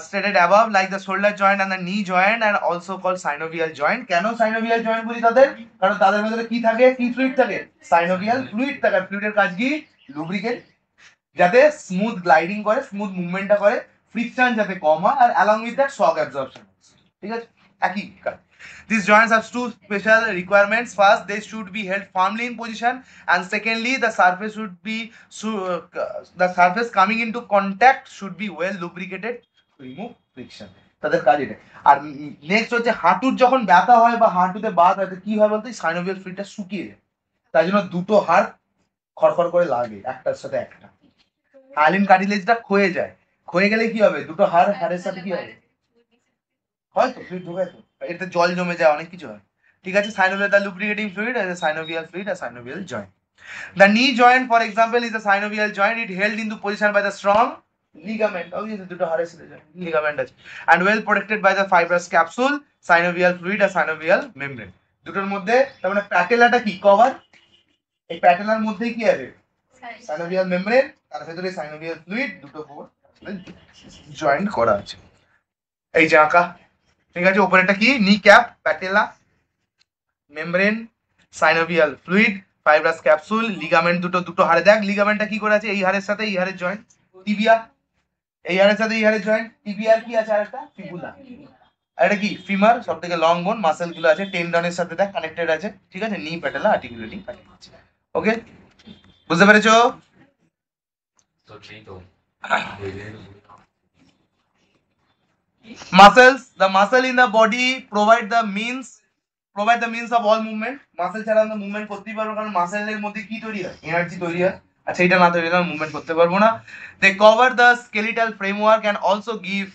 stated above, like the shoulder joint and the knee joint, and also called synovial joint. কেন synovial joint বলি তাদের, কারণ তাদের মধ্যে কি থাকে, কি ফ্লুইড থাকে, synovial fluid থাকে। ফ্লুইডের কাজ কি, লুব্রিকেন্ট, যাতে স্মুথ গ্লাইডিং করে, স্মুথ মুভমেন্টটা করে, ফ্রিকশন যাতে কম হয়, আর along with that shock absorption, ঠিক আছে, একই কাজ। These joints have two special requirements. First, they should be held firmly in position, and secondly, the surface coming into contact should be well lubricated to remove friction. তাদের কাজ এটা। আর নেক্সট হচ্ছে হাঁটুর যখন ব্যথা হয় বা হাঁটুতে বাত হয়, কি হয় বলতে, সাইনোভিয়াল ফ্লুইডটা শুকিয়ে যায়, তাই জন্য দুটো হাড় খড়খড় করে লাগে একটার সাথে একটা, হায়ালিন কার্টিলেজটা ক্ষয়ে যায়, ক্ষয়ে গেলে কি হবে, দুটো হাড়ের সাথে কি হবে, হয়তো ফ্লুইড ঢোকায় তো, এতে জল জমে যায়, অনেক কিছু হয়, ঠিক আছে। Synovial the lubricating fluid as a synovial fluid, a synovial joint. The knee joint, for example, is a synovial joint. It held into position by the strong ligament, obviously দুটো হাড়ের সাথে ligament আছে, and well protected by the fibrous capsule, synovial fluid, a synovial membrane. দুটোর মধ্যে তার মানে প্যাটেলাটা কি কভার, এই প্যাটেলার মধ্যেই কি আছে, synovial membrane, তার ভেতরে synovial fluid, দুটো জয়েন্ট করা আছে, এই যে আঁকা, ঠিক আছে। উপরেটা কি, নি cap, patella, membrane, synovial fluid, fibrous capsule, ligament, দুটো হাড়ে, দেখ লিগামেন্টটা কি করে আছে, এই হাড়ের সাথে এই হাড়ের জয়েন্ট, টিবিয়া, এই হাড়ের সাথে এই হাড়ের জয়েন্ট। টিবিয়ার কি আছে আরেকটা? ফিবুলা। আর এটা কি? ফিমার, সবথেকে লং বোন। মাসেল গুলো আছে টেন্ডনের সাথে দেখ কানেক্টেড আছে, ঠিক আছে? নি প্যাটেলা আর্টিকুলেটিং কানেক্টেড। ওকে, বুঝতে পেরেছো? Muscles, the muscle in the body provide the means of all movement. Muscle ছাড়া আমরা মুভমেন্ট করতেই পারবো, কারণ মাসেলের মধ্যে কি তৈরি হয়? এনার্জি তৈরি হয়। আচ্ছা, এটা না তৈরি হলে মুভমেন্ট করতে পারবো না। They cover the skeletal framework and also give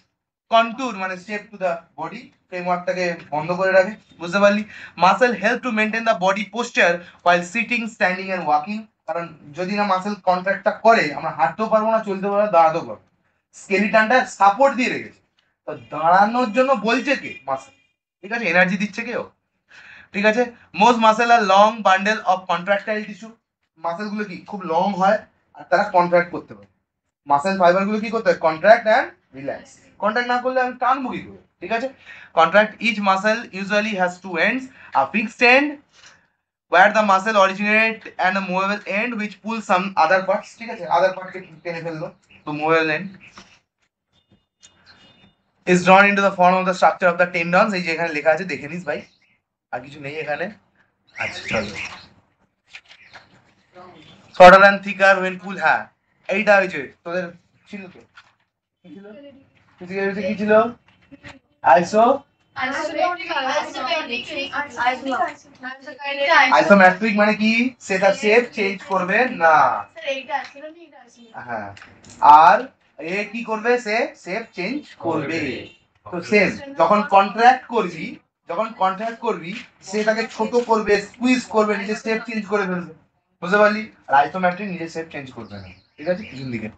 contour মানে shape to the body. ফ্রেমওয়ার্কটাকে বন্ধ করে রাখে, বুঝতে পারলি? Muscle help to maintain the body poster while sitting, standing and walking. কারণ যদি না মাসেল কন্ট্রাক্টটা করে, আমরা হাঁটতেও পারবো না, চলতে পারবো না, দাঁড়াতেও পারবো। স্কেলিটনটা সাপোর্ট দিয়ে রেখেছে, তো দাঁড়ানোর জন্য বলছে কে? মাসেল, ঠিক আছে? এনার্জি দিচ্ছে কেউ, ঠিক আছে? Most muscle are long bundle of contractile tissue. Muscle গুলো কি খুব লং হয় আর তারা কন্ট্রাক্ট করতে পারে। মাসেল ফাইবার গুলো কি করতে হয়? Contract and relax. কন্ট্রাক্ট না করলে আমি টানবো কি করে, ঠিক আছে? Contract each muscle usually has two ends, a fixed end where the muscle originate and a movable end which pulls some other parts, ঠিক আছে? আদার পার্টকে টেনে ফেললো, তো movable end is drawn into the form of the structure of the tendons. এই যে এখানে লেখা আছে, দেখে নিস ভাই, আর কিছু নেই এখানে। আচ্ছা চলো, shorter and thicker when pull, হ্যাঁ এইটা হয়েছে তোদের ছিল তো, কি ছিল ফিজিক্যালিটি, কি ছিল? আইসো আইসোমেট্রিক মানে কি? সেটা শেপ চেঞ্জ করবে না, হ্যাঁ। আর এ কি করবে? সে শেপ চেঞ্জ করবে। তো সেম যখন কন্ট্রাক্ট করবি সে তাকে ছোট করবে, স্কুইজ করবে, নিজের শেপ চেঞ্জ করে ফেলবে, বুঝতে পারলি? আর আইসোমেট্রিক নিজের শেপ চেঞ্জ করবে না, ঠিক আছে? পিছন দিকে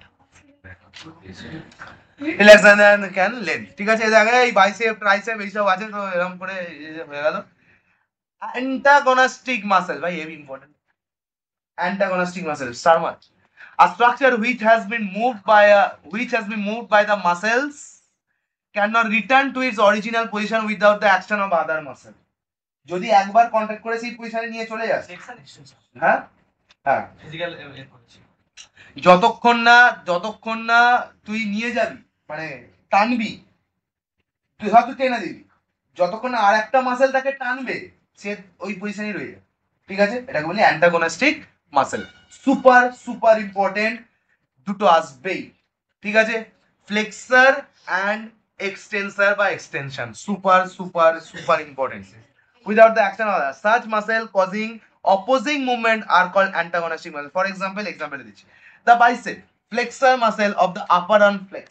ক্যান লেন্থ, ঠিক আছে? দেখে এই বাইসেপ ট্রাইসেপ এইসব আছে, তো এরকম করে হয়ে গেল। অ্যান্টাগোনাস্টিক মাসেল, ভাই heavy important. Antagonistic muscle, star mark, a structure which has been moved by the muscles cannot return to its original position without the action of other muscle. যদি একবার কন্ট্যাক্ট করে সেই পজিশনে নিয়ে চলে যাস, হ্যাঁ হ্যাঁ, ফিজিক্যাল যতক্ষণ না তুই নিয়ে যাবি, মানে টানবি, তুই হয়তো টেনে দিবি, যতক্ষণ না আর একটা মাসেল তাকে টানবে, সে ওই পজিশনেই রয়ে যাবে, ঠিক আছে? এটাকে বলি অ্যান্টাগোনাস্টিক মাসেল। সুপার সুপার ইম্পর্টেন্ট, দুটো আসবেই, ঠিক আছে? ফ্লেক্সার অ্যান্ড এক্সটেন্সার বা extension, super super super important. Without the action of such muscle causing opposing movement are called antagonistic muscle. For example দিচ্ছি, the bicep flexor muscle of the upper arm flex,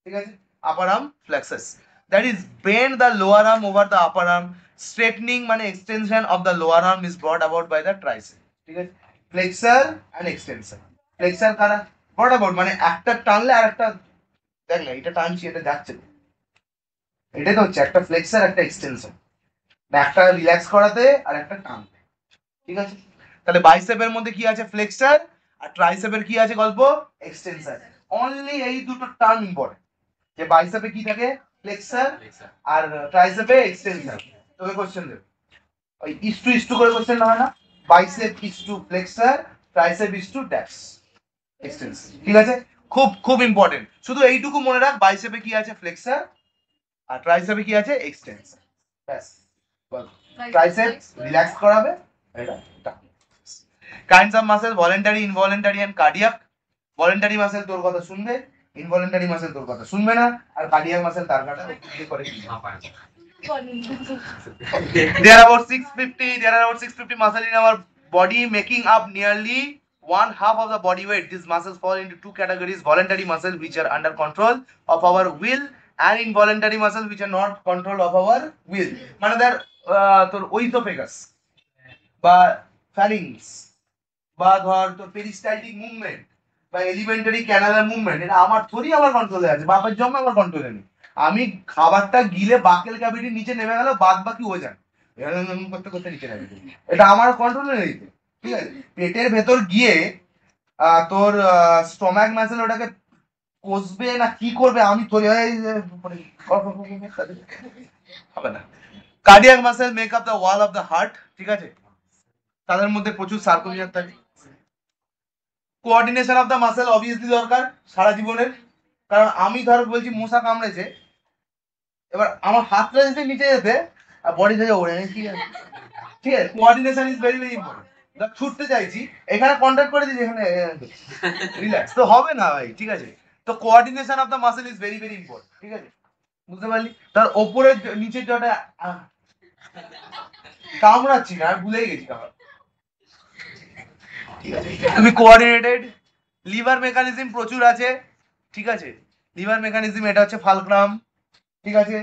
ঠিক আছে? upper arm flexus, that is bend the lower arm over the upper arm. Straightening মানে extension of the lower arm is brought about by the tricep, ঠিক আছে? flexor and extensor, flexor কারা? brought about মানে একটা টানলে আর একটা, দেখ না এটা টানছি, এটা যাচ্ছে, এটাই তো হচ্ছে একটা ফ্লেক্সার একটা এক্সটেনশন, একটা রিল্যাক্স করাতে আর একটা টানতে, ঠিক আছে? তাহলে বাইসেপের মধ্যে কি আছে? ফ্লেক্সার, আর ট্রাইসেপের কি আছে? গল্প এক্সটেনশন। অনলি এই দুটো টার্ম ইম্পর্টেন্ট, যে বাইসেপে কি থাকে? ফ্লেক্সার, আর ট্রাইসেপে এক্সটেনশন। তোকে কোশ্চেন দেব, ওই ইস টু করে কোশ্চেন হয় না? Bicep is to flexor, tricep is to ড্যাপস extension, ঠিক আছে? খুব খুব ইম্পর্টেন্ট, শুধু এইটুকু মনে রাখ, বাইসেপে কি আছে? ফ্লেক্সার, আর ট্রাইসেপে কি আছে? এক্সটেনশন, ব্যাস। ট্রাইসেপ রিল্যাক্স করাবে, এটা kinds of muscle, voluntary, involuntary and cardiac. Voluntary muscle তোর কথা শুনবে, ইনভলান্টারি মাসেল তোর কথা শুনবে না, আর কার্ডিয়াক মাসেল তার কাটা করে। There are about 650 muscle in our body making up nearly one half of the body weight. These muscles fall into two categories: voluntary muscle which are under control of our will and involuntary muscle which are not control of our will. মানে ধর তোর ওইসোফেগাস বা ফ্যারিংস বা ধর তোর পেরিস্টালটিক মুভমেন্ট বা এলিমেন্টারি ক্যানালার মুভমেন্ট, এটা আমার কন্ট্রোলে আছে, বাপের জন্ম আমার কন্ট্রোলে নেই। আমি খাবারটা গিলে বাকেল ক্যাভিটির নিচে নেমে গেল, বাদ বাকি ও যায় করতে করতে নিচে নেমে, এটা আমার কন্ট্রোলে নেই, ঠিক আছে? পেটের ভেতর গিয়ে তোর স্টমাক মাসেল ওটাকে কষবে না কি করবে, আমি তোর হবে না। Cardiac muscle make up the wall of the heart, ঠিক আছে? তাদের মধ্যে প্রচুর সার্কুলেশন থাকে। Coordination of the muscle obviously দরকার সারা জীবনের, কারণ আমি ধর বলছি মশা কামড়েছে, এবার আমার হাতটা যদি নিচে যেতে আর বডি থেকে ওড়ে ঠিক আছে, ঠিক আছে, coordination is very very important. ধর ছুটতে চাইছি, এখানে কন্ট্যাক্ট করে দিচ্ছি, এখানে রিল্যাক্স তো হবে না ভাই, ঠিক আছে। তো coordination of the muscle is very very important, ঠিক আছে, বুঝতে পারলি। তার ওপরের নিচের জটা কামড়াচ্ছি না, আর ভুলেই গেছি কামড়া, ঠিক আছে। তুমি কোঅর্ডিনেটেড লিভার মেকানিজম প্রচুর আছে, ঠিক আছে। লিভার মেকানিজম এটা হচ্ছে ফালক্রাম, ঠিক আছে,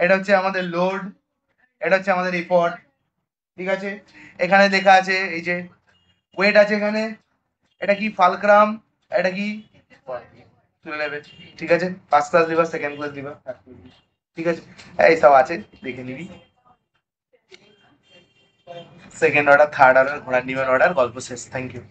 এটা হচ্ছে আমাদের লোড, এটা হচ্ছে আমাদের এফর্ট, ঠিক আছে। এখানে লেখা আছে এই যে ওয়েট আছে এখানে, এটা কি ফালক্রাম, এটা কি তুলে নেবে, ঠিক আছে। First class liver, second class liver, ঠিক আছে, এই সব আছে, দেখে নিবি। সেকেন্ড অর্ডার, থার্ড অর্ডার, ঘোড়ার নিমের অর্ডার, গল্প শেষ। Thank you.